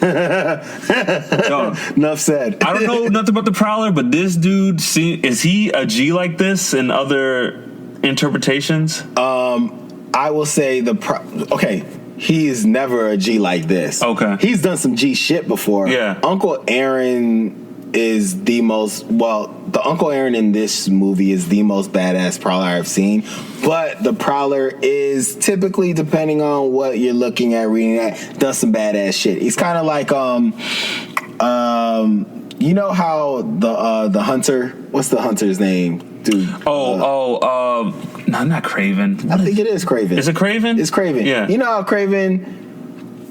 Dog, Enough said. I don't know nothing about the Prowler, but this dude, is he a G like this in other interpretations? I will say okay. He is never a G like this. Okay. He's done some G shit before. Yeah. Uncle Aaron is the Uncle Aaron in this movie is the most badass Prowler I've seen. But the Prowler is typically, depending on what you're looking at, reading at, does some badass shit. He's kind of like, you know how the hunter, what's the hunter's name? Dude. No, not Craven. I think it is Craven. Is it Craven? It's Craven. Yeah. You know how Craven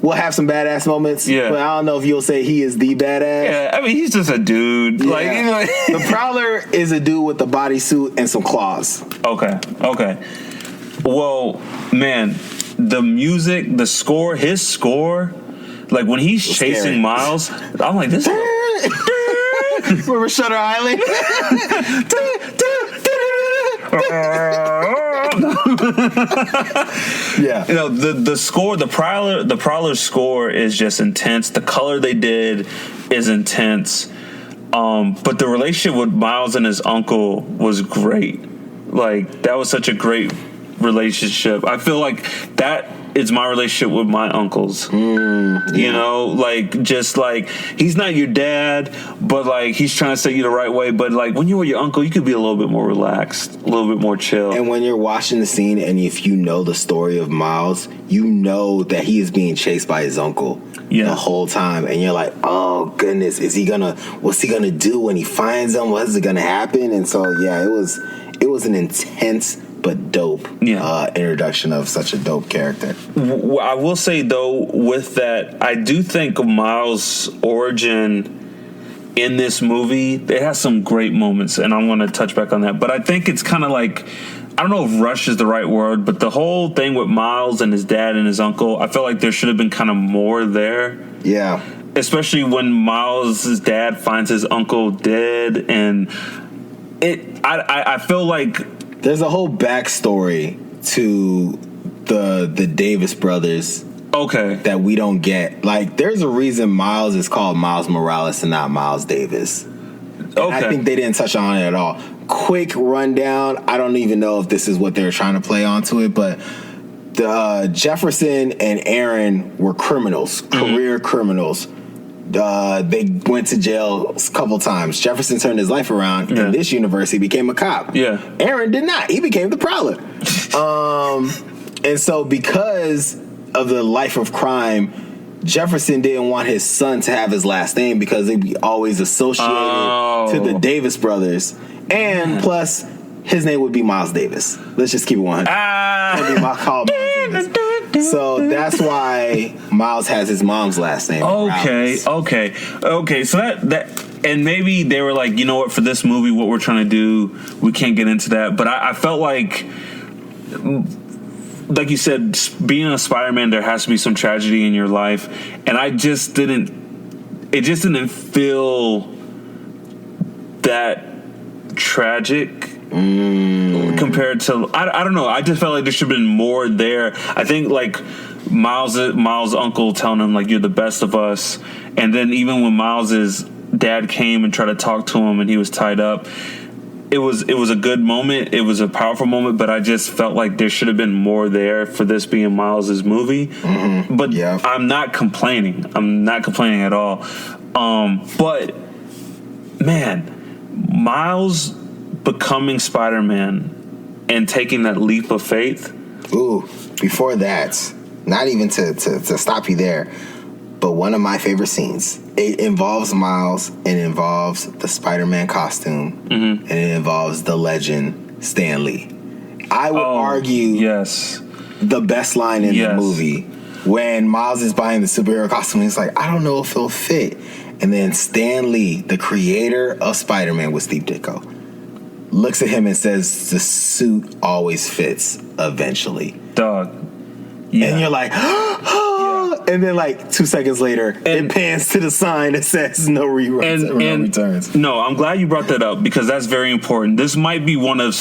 will have some badass moments? Yeah. But I don't know if you'll say he is the badass. Yeah, I mean, he's just a dude. Yeah. Like, you know. The Prowler is a dude with a bodysuit and some claws. Okay. Well, man, the music, the score, his score, like when he's chasing scary. Miles, I'm like, this. Remember Shutter Island? Yeah. You know, the score, the Prowler's score is just intense. The color they did is intense. But the relationship with Miles and his uncle was great. Like, that was such a great relationship. I feel like that is my relationship with my uncles. You know, like, just like, he's not your dad, but like, he's trying to set you the right way. But like, when you're with your uncle, you could be a little bit more relaxed, a little bit more chill. And when you're watching the scene, and if you know the story of Miles, you know that he is being chased by his uncle the whole time, and you're like, oh goodness, what's he gonna do when he finds him? What's it gonna happen? And so yeah, it was an intense but dope introduction of such a dope character. I will say though, with that, I do think Miles' origin in this movie, it has some great moments, and I'm going to touch back on that. But I think it's kind of like, I don't know if rush is the right word, but the whole thing with Miles and his dad and his uncle, I feel like there should have been kind of more there. Yeah. Especially when Miles' dad finds his uncle dead, and I feel like there's a whole backstory to the Davis brothers. Okay. That we don't get. Like, there's a reason Miles is called Miles Morales and not Miles Davis. Okay. I think they didn't touch on it at all. Quick rundown. I don't even know if this is what they were trying to play onto it, but Jefferson and Aaron were criminals, career criminals. They went to jail a couple times. Jefferson turned his life around. In this universe, he became a cop. Yeah. Aaron did not. He became the Prowler. And so because of the life of crime, Jefferson didn't want his son to have his last name because it'd be always associated to the Davis brothers. And plus, his name would be Miles Davis. Let's just keep it 100. It'd be Miles Davis. So that's why Miles has his mom's last name. Okay. So that and maybe they were like, you know what, for this movie, what we're trying to do, we can't get into that. But I felt like you said, being a Spider-Man, there has to be some tragedy in your life, and it just didn't feel that tragic compared to, I don't know, I just felt like there should have been more there. I think like Miles' uncle telling him like, you're the best of us, and then even when Miles's dad came and tried to talk to him and he was tied up, it was a good moment, it was a powerful moment, but I just felt like there should have been more there for this being Miles's movie. But yeah. I'm not complaining at all. But man, Miles becoming Spider-Man and taking that leap of faith. Ooh, before that, not even to stop you there, but one of my favorite scenes, it involves Miles, it involves the Spider-Man costume, and it involves the legend Stan Lee. I would argue the best line in the movie, when Miles is buying the superhero costume, he's like, I don't know if it'll fit. And then Stan Lee, the creator of Spider-Man with Steve Ditko, looks at him and says, the suit always fits eventually. Dog. Yeah. And you're like, and then like 2 seconds later, it pans to the sign that says no reruns and no returns. No, I'm glad you brought that up because that's very important. This might be one of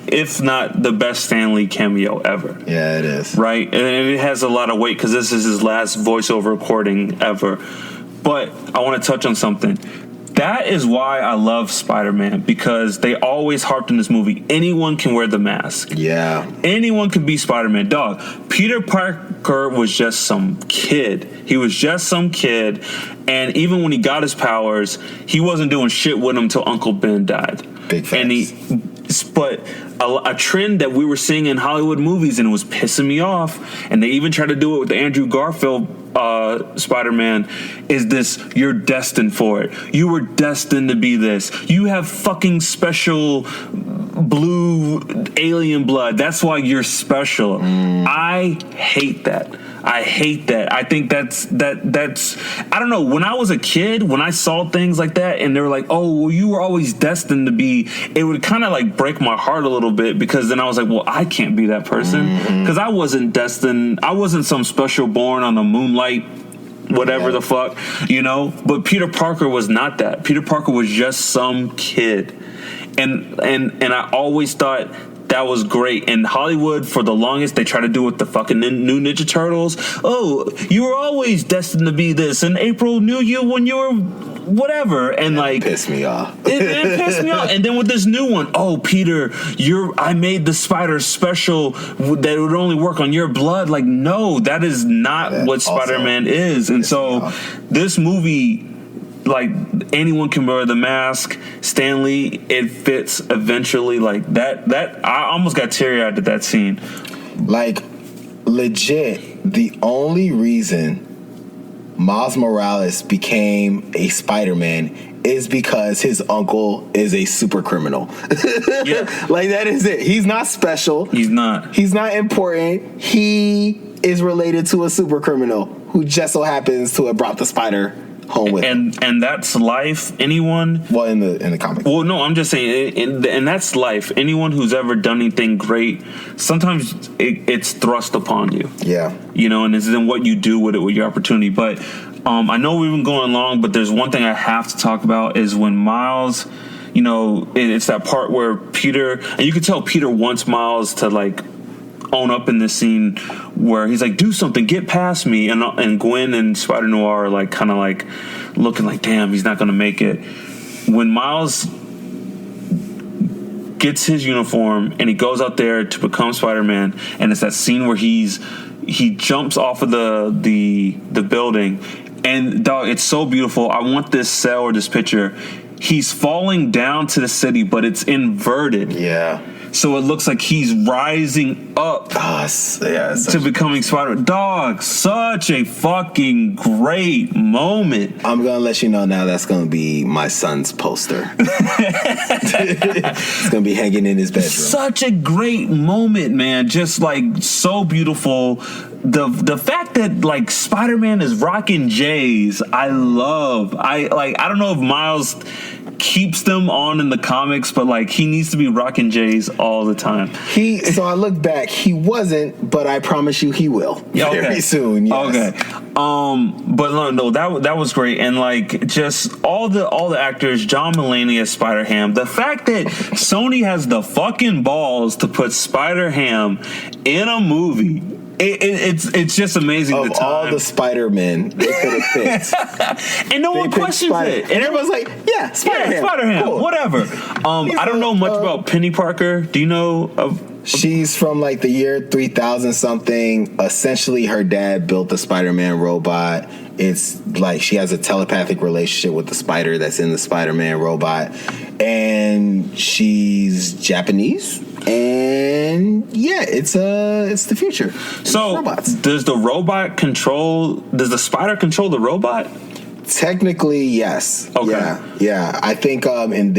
if not the best Stan Lee cameo ever. Yeah, it is. Right? And it has a lot of weight because this is his last voiceover recording ever. But I want to touch on something. That is why I love Spider-Man, because they always harped in this movie, anyone can wear the mask. Yeah. Anyone can be Spider-Man. Dog, Peter Parker was just some kid. He was just some kid, and even when he got his powers, he wasn't doing shit with them until Uncle Ben died. Big facts. But a trend that we were seeing in Hollywood movies, and it was pissing me off, and they even tried to do it with the Andrew Garfield Spider-Man, is this, you're destined for it. You were destined to be this. You have fucking special blue alien blood. That's why you're special. I hate that. I think that's I don't know, when I was a kid, when I saw things like that and they were like, oh, well, you were always destined to be, it would kind of like break my heart a little bit, because then I was like, well, I can't be that person, because I wasn't destined. I wasn't some special born on the moonlight whatever the fuck, you know. But Peter Parker was not that. Peter Parker was just some kid, and I always thought that was great. In Hollywood, for the longest, they tried to do with the fucking new Ninja Turtles. Oh, you were always destined to be this, and April knew you when you were whatever, and like pissed me off. It pissed me off. And then with this new one, oh, Peter, I made the spider special that it would only work on your blood. Like, no, that is not what Spider-Man is. And so this movie, like, anyone can wear the mask. Stan Lee, it fits eventually. Like that I almost got teary-eyed at that scene. Like, legit, the only reason Miles Morales became a Spider-Man is because his uncle is a super criminal. Like, that is it. He's not special. He's not important. He is related to a super criminal who just so happens to have brought the spider home with him. And that's life. Anyone, well, in the comic. Well, no, I'm just saying, and that's life. Anyone who's ever done anything great, sometimes it's thrust upon you. Yeah, you know, and it's then what you do with it, with your opportunity. But I know we've been going long, but there's one thing I have to talk about is when Miles, you know, it's that part where Peter, and you can tell Peter wants Miles to like own up in this scene where he's like, do something, get past me, and Gwen and Spider-Noir are like kind of like looking like, damn, he's not gonna make it. When Miles gets his uniform and he goes out there to become Spider-Man, and it's that scene where he jumps off of the building, and dog, it's so beautiful. I want this cell or this picture. He's falling down to the city, but it's inverted. Yeah. so it looks like he's rising up to becoming Spider. Dog, such a fucking great moment. I'm gonna let you know now. That's gonna be my son's poster. It's gonna be hanging in his bedroom. Such a great moment, man. Just like so beautiful. The fact that like Spider-Man is rocking J's, I love. I don't know if Miles keeps them on in the comics, but like he needs to be rocking J's all the time. So I look back, he wasn't, but I promise you he will very soon. Yes. Okay. But no, that was great, and like just all the actors, John Mulaney as Spider-Ham. The fact that Sony has the fucking balls to put Spider-Ham in a movie. It's just amazing. Of all the Spider-Men they could have picked, and no one questions it, and everyone's like, "Yeah, Spider-Ham, Spider-Ham, cool. whatever." I don't know much about Penny Parker. Do you know of? She's from like the year 3000 something. Essentially, her dad built the Spider-Man robot. It's like she has a telepathic relationship with the spider that's in the Spider-Man robot, and she's Japanese. And yeah, it's the future. So robots. Does the spider control the robot? Technically, yes. Okay. Yeah. I think in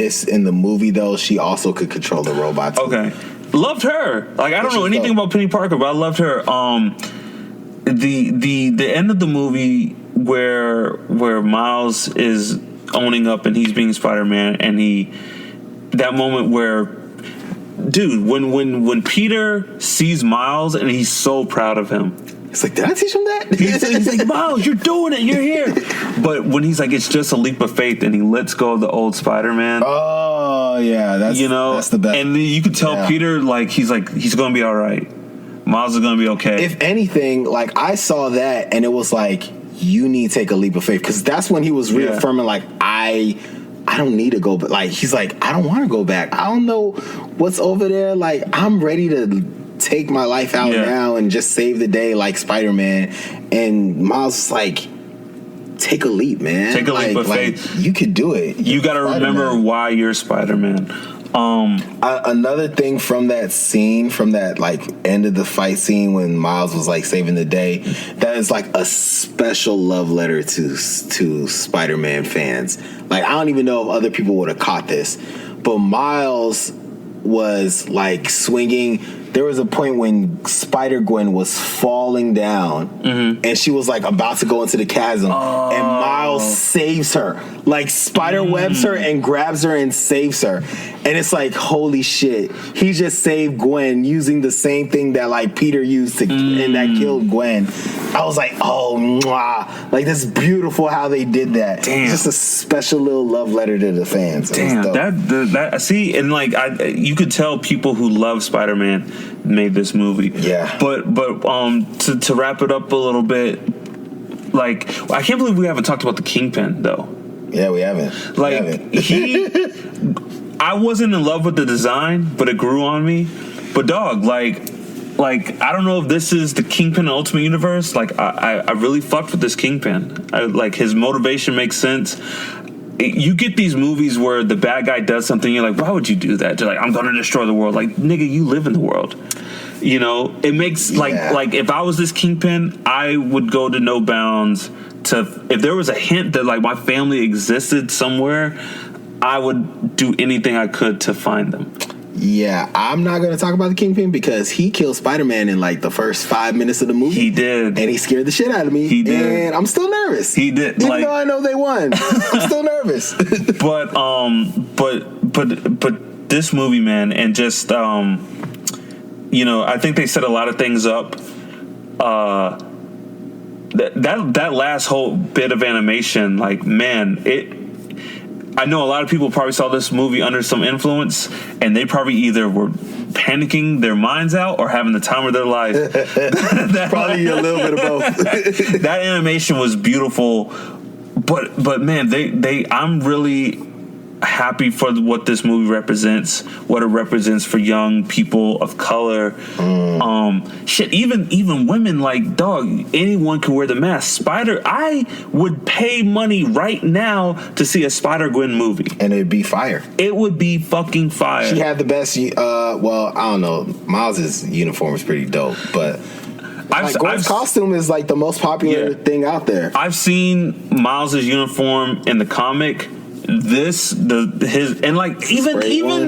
the movie though, she also could control the robot too. Okay. Loved her. Like I don't know anything about Penny Parker, but I loved her. The end of the movie where Miles is owning up and he's being Spider-Man, and that moment where, dude, when Peter sees Miles and he's so proud of him. He's like, did I teach him that? He's like, Miles, you're doing it. You're here. But when he's like, it's just a leap of faith, and he lets go of the old Spider-Man. Oh, yeah. That's the best. And you could tell Peter, like, he's going to be all right. Miles is going to be okay. If anything, like, I saw that, and it was like, you need to take a leap of faith. Because that's when he was reaffirming, like, I don't need to go, but like he's like, I don't want to go back. I don't know what's over there. Like I'm ready to take my life out now and just save the day, like Spider-Man. And Miles is like, take a leap, man. Take a leap of faith. You could do it. You got to remember why you're Spider-Man. Another thing from that scene, from that like end of the fight scene when Miles was like saving the day, that is like a special love letter to Spider-Man fans. Like I don't even know if other people would have caught this, but Miles was like swinging. There was a point when Spider-Gwen was falling down, and she was like about to go into the chasm, and Miles saves her, like spider webs her and grabs her and saves her. And it's like, holy shit, he just saved Gwen using the same thing that like Peter used and that killed Gwen. I was like, oh, mwah. Like that's beautiful how they did that. Damn. It's just a special little love letter to the fans. Damn, that see, and like you could tell people who love Spider-Man made this movie. Yeah. But to wrap it up a little bit, like I can't believe we haven't talked about the Kingpin though. Yeah, we haven't. Like I wasn't in love with the design, but it grew on me. But dog, like I don't know if this is the Kingpin in Ultimate Universe. Like I really fucked with this Kingpin. Like his motivation makes sense. You get these movies where the bad guy does something, you're like, why would you do that? They're like, I'm gonna destroy the world. Like, nigga, you live in the world. You know, it makes like if I was this Kingpin, I would go to no bounds to if there was a hint that like my family existed somewhere, I would do anything I could to find them. Yeah, I'm not going to talk about the Kingpin because he killed Spider-Man in like the first 5 minutes of the movie. He did. And he scared the shit out of me. He did. And I'm still nervous. He did. Even though I know they won. I'm still nervous. But this movie, man, and just, you know, I think they set a lot of things up. That last whole bit of animation, like, man, I know a lot of people probably saw this movie under some influence, and they probably either were panicking their minds out or having the time of their life. Probably a little bit of both. That animation was beautiful, but man, I'm really happy for what this movie represents, what it represents for young people of color. Even women, like, dog, anyone can wear the mask. I would pay money right now to see a Spider-Gwen movie. And it'd be fire. It would be fucking fire. She had the best, well, I don't know. Miles' uniform is pretty dope, but Gwen's costume is like the most popular thing out there. I've seen Miles' uniform in the comic. Even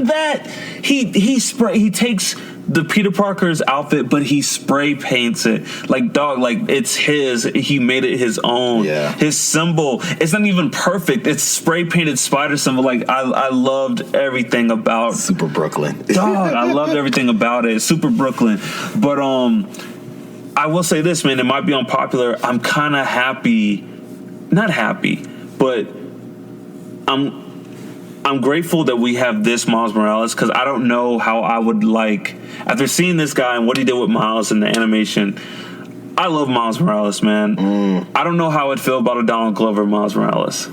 that he takes the Peter Parker's outfit, but he spray paints it. Like, dog, like, it's his. He made it his own. Yeah. His symbol, it's not even perfect. It's spray painted spider symbol. Like, I loved everything about Super Brooklyn. Dog, I loved everything about it. Super Brooklyn. But I will say this, man, it might be unpopular. I'm kind of happy. Not happy, but I'm grateful that we have this Miles Morales, because I don't know how I would like, after seeing this guy and what he did with Miles in the animation. I love Miles Morales, man. I don't know how I'd feel about a Donald Glover Miles Morales.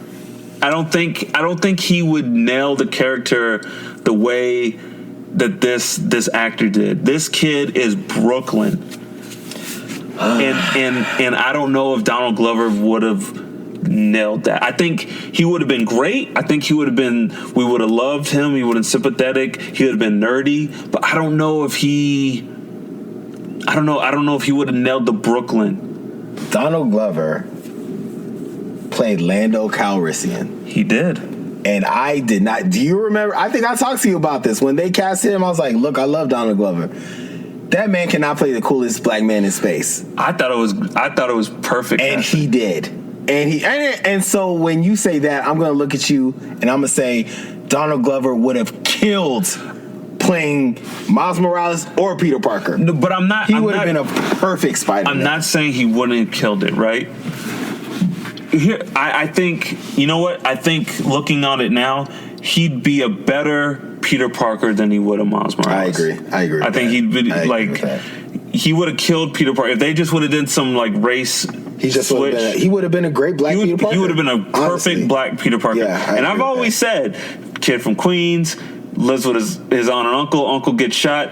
I don't think he would nail the character the way that this actor did. This kid is Brooklyn, and I don't know if Donald Glover would have nailed that. I think he would have been great. I think we would have loved him. He would have been sympathetic. He would have been nerdy. But I don't know if he would have nailed the Brooklyn. Donald Glover played Lando Calrissian. He did. And I did not. Do you remember? I think I talked to you about this. When they cast him, I was like, look, I love Donald Glover. That man cannot play the coolest black man in space. I thought it was perfect. And he did. And so when you say that, I'm going to look at you and I'm going to say Donald Glover would have killed playing Miles Morales or Peter Parker. No, but I'm not. He would have been a perfect Spider-Man. I'm not saying he wouldn't have killed it, right? Here, I think, you know what? I think looking on it now, he'd be a better Peter Parker than he would have Miles Morales. I agree. I think he'd be like, he would have killed Peter Parker if they just would have done some like race. He would have been a great black Peter Parker. He would have been a perfect black Peter Parker. Yeah, and I've always said, kid from Queens, lives with his aunt and uncle gets shot.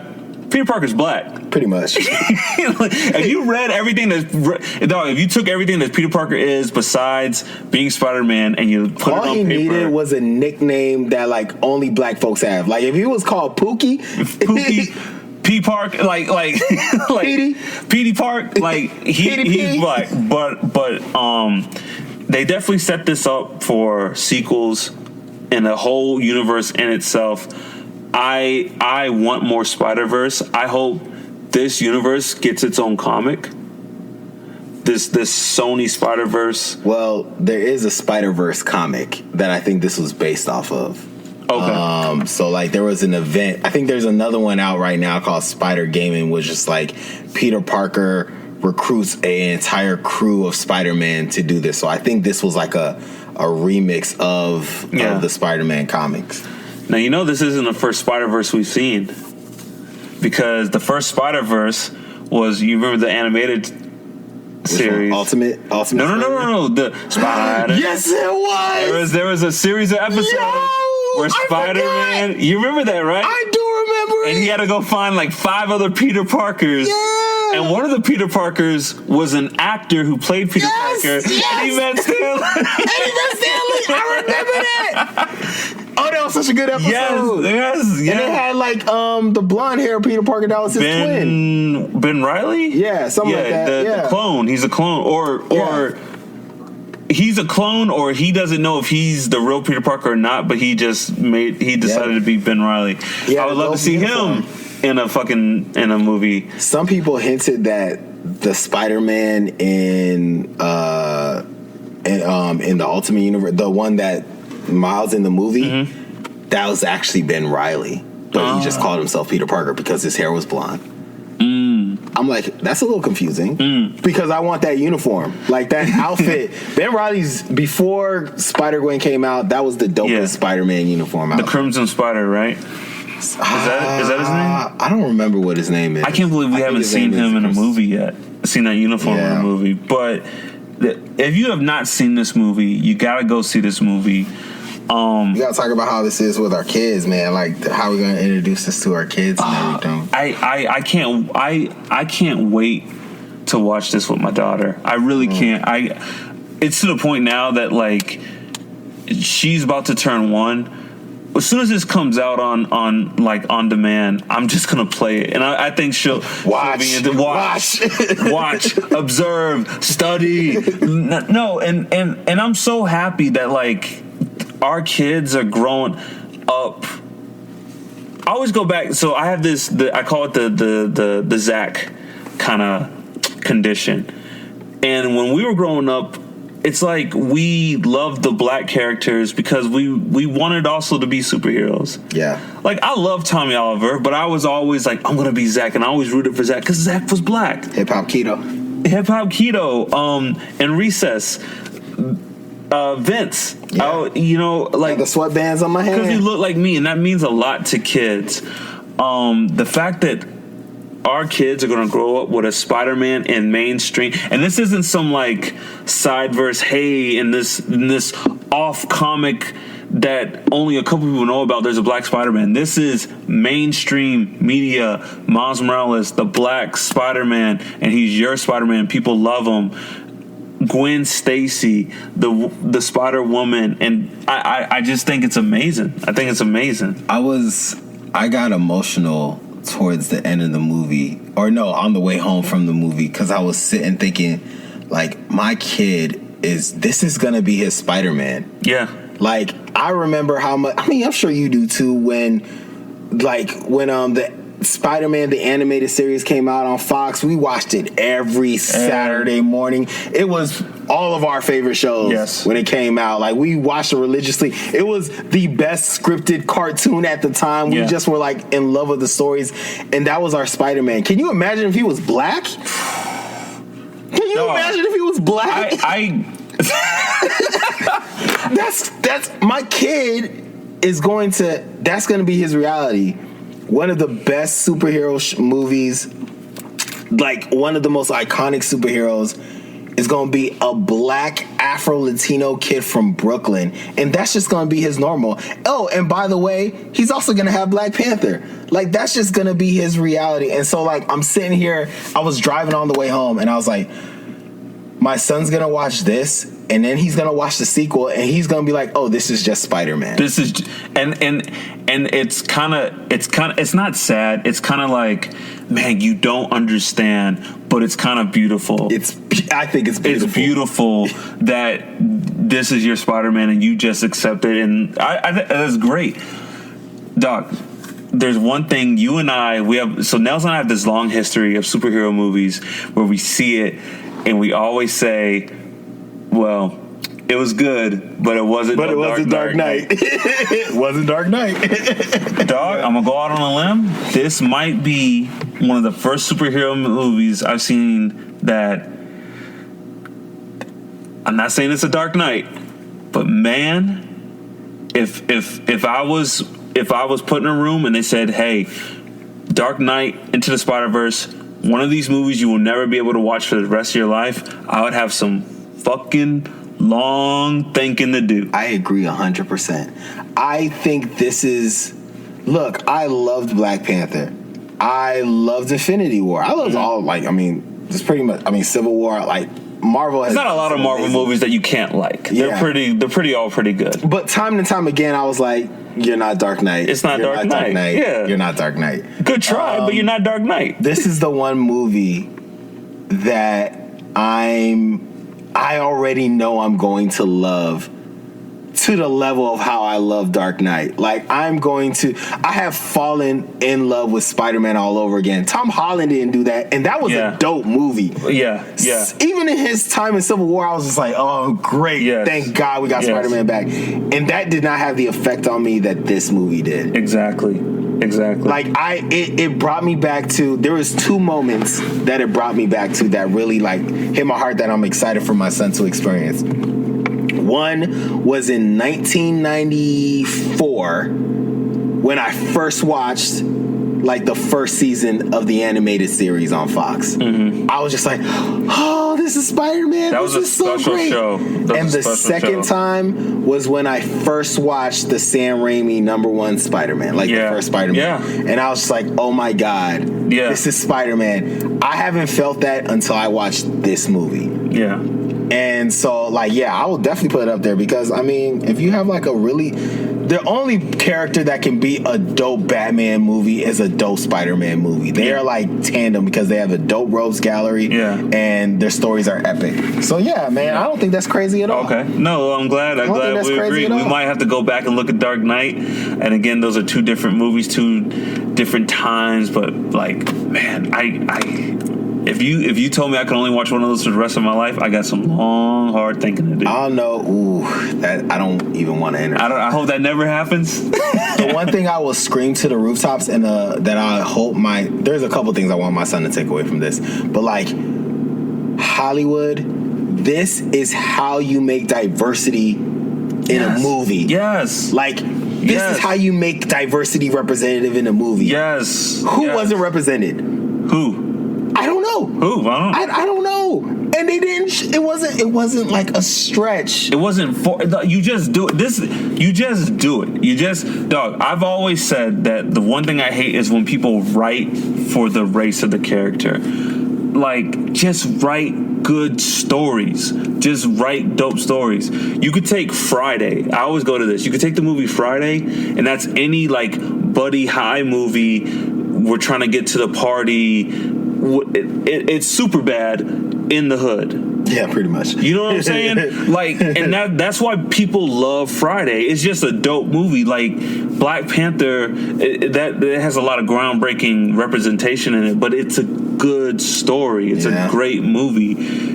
Peter Parker's black. Pretty much. If you read everything if you took everything that Peter Parker is besides being Spider-Man and you put it on paper. All he needed was a nickname that like only black folks have. Like if he was called Pookie. P Park, like Petey Park, like he's black, but they definitely set this up for sequels and a whole universe in itself. I want more Spiderverse. I hope this universe gets its own comic. This Sony Spiderverse. Well, there is a Spiderverse comic that I think this was based off of. Okay. So like there was an event. I think there's another one out right now called Spider Gaming, which is like Peter Parker recruits an entire crew of Spider-Man to do this. So I think this was like a remix of the Spider-Man comics. Now you know this isn't the first Spider-Verse we've seen, because the first Spider-Verse was, you remember the animated series? Ultimate. No. The Spider. Yes, it was. There was a series of episodes. Where Spider-Man, you remember that, right? I do remember it. And he had to go find like 5 other Peter Parkers. Yeah. And one of the Peter Parkers was an actor who played Peter Parker. Yes. And he met Stanley. I remember that. Oh, that was such a good episode. Yes. And it had like the blonde hair Peter Parker that was his twin. Ben Reilly? Yeah, something like that. The clone. He's a clone. Or he's a clone, or he doesn't know if he's the real Peter Parker or not, but he decided to be Ben Reilly. Yeah, I would love to see him in a movie. Some people hinted that the Spider-Man in the Ultimate Universe, the one that Miles in the movie, that was actually Ben Reilly, but he just called himself Peter Parker because his hair was blonde. I'm like, that's a little confusing because I want that uniform, like that outfit. Ben Reilly's, before Spider-Gwen came out, that was the dopest Spider-Man uniform out. The Crimson Spider, right? Is that his name? I don't remember what his name is. I can't believe we haven't seen him in a movie yet. Seen that uniform in a movie. But if you have not seen this movie, you gotta go see this movie. We gotta talk about how this is with our kids, man. Like how we're gonna introduce this to our kids and everything. I can't wait to watch this with my daughter. I really can't. It's to the point now that like she's about to turn 1. As soon as this comes out on demand, I'm just gonna play it, and I think she'll watch, observe, study. No, and I'm so happy that like our kids are growing up. I always go back. So I have this. I call it the Zach kind of condition. And when we were growing up, it's like we loved the black characters because we wanted also to be superheroes. Yeah. Like, I love Tommy Oliver, but I was always like, I'm going to be Zach, and I always rooted for Zach because Zach was black. Hip-Hop Keto. And Recess. Vince. Yeah. Like the sweatbands on my hand. Because he looked like me, and that means a lot to kids. The fact that our kids are going to grow up with a Spider-Man in mainstream, and this isn't some like Spiderverse, hey, in this off comic that only a couple people know about. There's a black Spider-Man. This is mainstream media. Miles Morales, the black Spider-Man, and he's your Spider-Man. People love him. Gwen Stacy, the Spider Woman, and I just think it's amazing. I think it's amazing. I got emotional towards the end of the movie, or no, on the way home from the movie, because I was sitting thinking, like, my kid this is gonna be his Spider-Man. Yeah. Like, I remember how much, I mean, I'm sure you do too, when the Spider-Man, the animated series came out on Fox, we watched it every Saturday morning. It was all of our favorite shows when it came out. Like, we watched it religiously. It was the best scripted cartoon at the time. We just were like in love with the stories, and that was our Spider-Man. Can you imagine if he was black? Can you imagine if he was black? That's my kid is going to. That's going to be his reality. One of the best superhero movies, like one of the most iconic superheroes, is going to be a black Afro-Latino kid from Brooklyn. And that's just going to be his normal. Oh, and by the way, he's also going to have Black Panther. Like, that's just going to be his reality. And so, like, I'm sitting here, I was driving on the way home, and I was like, my son's going to watch this, and then he's going to watch the sequel, and he's going to be like, oh, this is just Spider-Man. This is, and it's kind of, it's not sad. It's kind of like, man, you don't understand, but it's kind of beautiful. I think it's beautiful. It's beautiful that this is your Spider-Man and you just accept it. And I that's great. Doc, there's one thing you and I, so Nels and I have this long history of superhero movies where we see it and we always say, well, it was good, but it wasn't. But it wasn't Dark Knight. It wasn't Dark Knight. Dog, I'm gonna go out on a limb. This might be one of the first superhero movies I've seen that. I'm not saying it's a Dark Knight, but man, if I was put in a room and they said, "Hey, Dark Knight, Into the Spider-Verse, one of these movies you will never be able to watch for the rest of your life," I would have some fucking long thinking to do. I agree 100%. I think this is... Look, I loved Black Panther. I loved Infinity War. I loved all, like, I mean, just pretty much, I mean, Civil War, like, Marvel has... There's not a lot of Marvel movies that you can't like. Yeah. They're all pretty good. But time and time again, I was like, you're not Dark Knight. It's not Dark Knight. Yeah. You're not Dark Knight. Good try, but you're not Dark Knight. This is the one movie that I already know I'm going to love to the level of how I love Dark Knight. Like, I have fallen in love with Spider-Man all over again. Tom Holland didn't do that, and that was a dope movie. Yeah. Even in his time in Civil War, I was just like, oh, great. Yes. Thank God we got Spider-Man back. And that did not have the effect on me that this movie did. Exactly. Like, it brought me back to, there was two moments that it brought me back to that really, like, hit my heart that I'm excited for my son to experience. One was in 1994 when I first watched, like the first season of the animated series on Fox. I was just like, oh, this is Spider-Man. That was this a is so special great. show. And the second time was when I first watched the Sam Raimi #1 Spider-Man, like the first Spider-Man. Yeah. And I was just like, oh my God, this is Spider-Man. I haven't felt that until I watched this movie. Yeah. And so, like, yeah, I will definitely put it up there because, I mean, if you have, like, the only character that can be a dope Batman movie is a dope Spider-Man movie. They are, like, tandem because they have a dope rogues gallery and their stories are epic. So, yeah, man, I don't think that's crazy at all. Okay. No, I'm glad we agree. We might have to go back and look at Dark Knight. And, again, those are two different movies, two different times. But, like, man, If you told me I could only watch one of those for the rest of my life, I got some long, hard thinking to do. I don't know. Ooh, that I don't even want to enter. I hope that never happens. The one thing I will scream to the rooftops and that I hope there's a couple things I want my son to take away from this, but like Hollywood, this is how you make diversity in a movie. Yes. Like this is how you make diversity representative in a movie. Yes. Who wasn't represented? Who? I don't know. Who? I don't know. And they didn't. It wasn't like a stretch. It wasn't for. You just do it. You just do it. You just, dog. I've always said that the one thing I hate is when people write for the race of the character. Like, just write good stories. Just write dope stories. You could take Friday. I always go to this. You could take the movie Friday, and that's any like buddy high movie. We're trying to get to the party. It's super bad in the hood. Yeah, pretty much. You know what I'm saying? Like, and that's why people love Friday. It's just a dope movie. Like Black Panther, that has a lot of groundbreaking representation in it, but it's a good story. It's a great movie.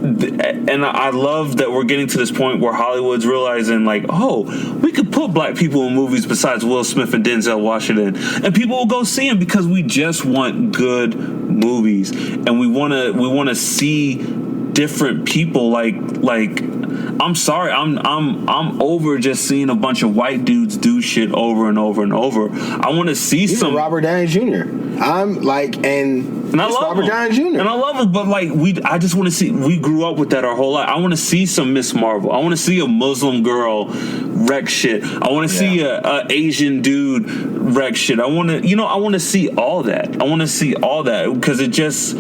And I love that we're getting to this point where Hollywood's realizing, like, oh, we could put black people in movies besides Will Smith and Denzel Washington, and people will go see them because we just want good movies, and we want to see different people. Like I'm sorry, I'm over just seeing a bunch of white dudes do shit over and over and over. I want to see some Robert Downey Jr. I'm like, and I love Robert Downey Jr. And I love it, but like I just want to see. We grew up with that our whole life. I want to see some Miss Marvel. I want to see a Muslim girl wreck shit. I want to see a Asian dude wreck shit. I want to see all that. I want to see all that because it just.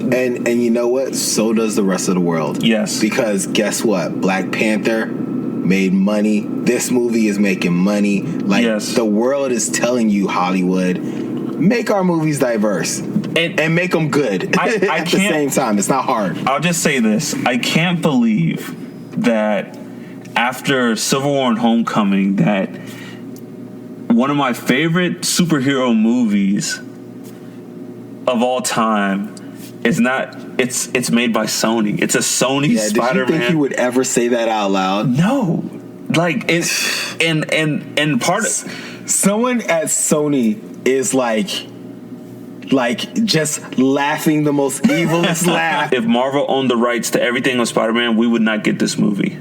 And you know what? So does the rest of the world. Yes. Because guess what? Black Panther made money. This movie is making money. Like the world is telling you, Hollywood, make our movies diverse and make them good at the same time. It's not hard. I'll just say this. I can't believe that after Civil War and Homecoming that one of my favorite superhero movies of all time it's made by Sony. It's a Sony Spider-Man. Did you think you would ever say that out loud? No. Like it's and part of someone at Sony is like just laughing the most evilest laugh. If Marvel owned the rights to everything on Spider-Man, we would not get this movie.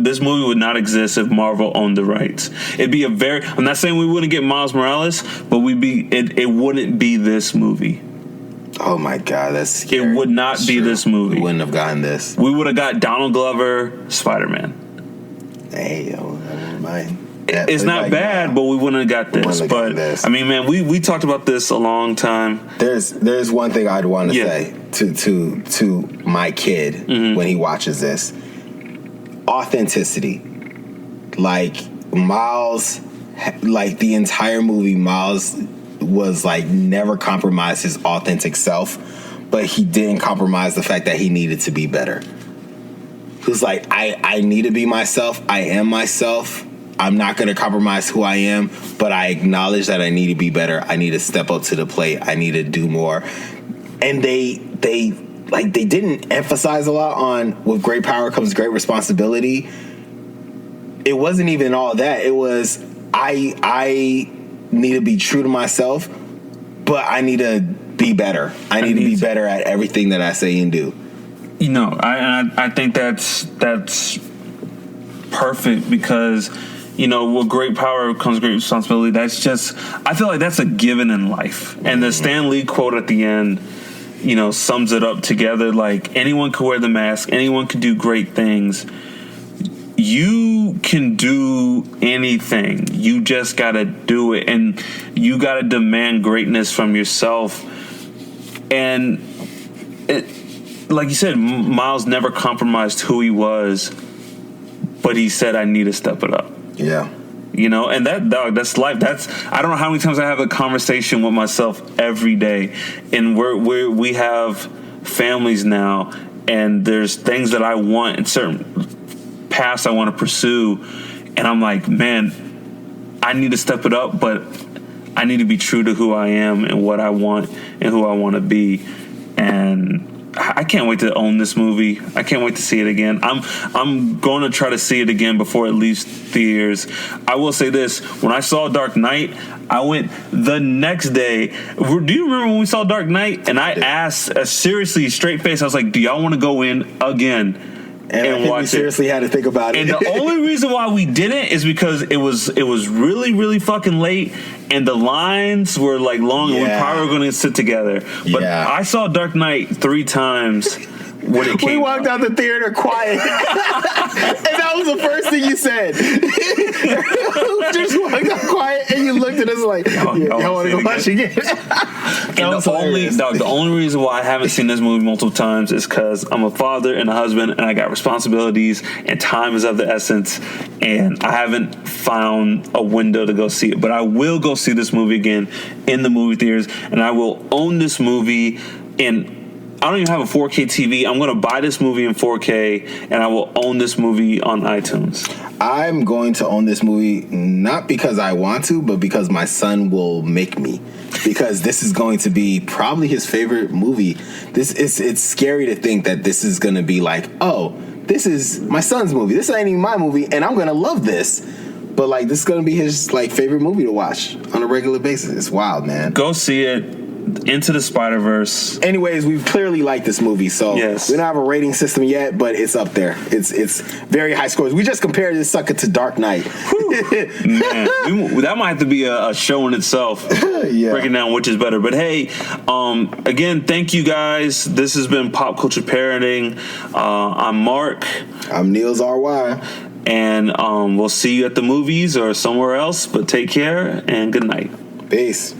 This movie would not exist if Marvel owned the rights. It'd be I'm not saying we wouldn't get Miles Morales, but it wouldn't be this movie. Oh my God, that's scary. It would not be this movie. We wouldn't have gotten this. We would have got Donald Glover, Spider-Man. Hey, yo, it's not bad, but we wouldn't have got this. But I mean, man, we talked about this a long time. There's one thing I'd want to say to my kid when he watches this. Authenticity. Like Miles, like the entire movie, Miles was like never compromised his authentic self, but he didn't compromise the fact that he needed to be better. He was like, I need to be myself. I am myself. I'm not going to compromise who I am, but I acknowledge that I need to be better. I need to step up to the plate. I need to do more. And they didn't emphasize a lot on with great power comes great responsibility. It wasn't even all that. It was I need to be true to myself, but I need to be better. I need to be better at everything that I say and do. You know, I think that's perfect because with great power comes great responsibility. That's just, I feel like that's a given in life. And the Stan Lee quote at the end, sums it up together. Like, anyone can wear the mask, anyone can do great things. You can do anything. You just gotta do it, and you gotta demand greatness from yourself. And like you said, Miles never compromised who he was, but he said, "I need to step it up." Yeah. And that's life. I don't know how many times I have a conversation with myself every day, and we have families now, and there's things that I want in certain paths I want to pursue, and I'm like, man, I need to step it up, but I need to be true to who I am and what I want and who I want to be. And I can't wait to own this movie. I can't wait to see it again. I'm going to try to see it again before it leaves theaters. I will say this: when I saw Dark Knight, I went the next day. Do you remember when we saw Dark Knight? And I asked, seriously, straight face, I was like, do y'all want to go in again and watch we seriously had to think about it? And the only reason why we didn't is because it was really, really fucking late, and the lines were like long, and we probably were going to sit together. But I saw Dark Knight 3 times when it came. We walked out the theater quiet, and that was the first thing you said. Just walked out quiet, and you looked at us like, "I want to go watch again." And the only reason why I haven't seen this movie multiple times is because I'm a father and a husband, and I got responsibilities, and time is of the essence, and I haven't found a window to go see it. But I will go see this movie again in the movie theaters, and I will own this movie in. I don't even have a 4K TV. I'm going to buy this movie in 4K, and I will own this movie on iTunes. I'm going to own this movie not because I want to, but because my son will make me. Because this is going to be probably his favorite movie. It's scary to think that this is going to be like, oh, this is my son's movie. This ain't even my movie, and I'm going to love this. But like, this is going to be his favorite movie to watch on a regular basis. It's wild, man. Go see it. Into the Spiderverse. Anyways, we've clearly liked this movie, so we don't have a rating system yet, but it's up there. It's very high scores. We just compared this sucker to Dark Knight. Man, that might have to be a show in itself. Breaking down which is better. But hey, again, thank you guys. This has been Pop Culture Parenting. I'm Mark. I'm Niels RY. And we'll see you at the movies or somewhere else. But take care and good night. Peace.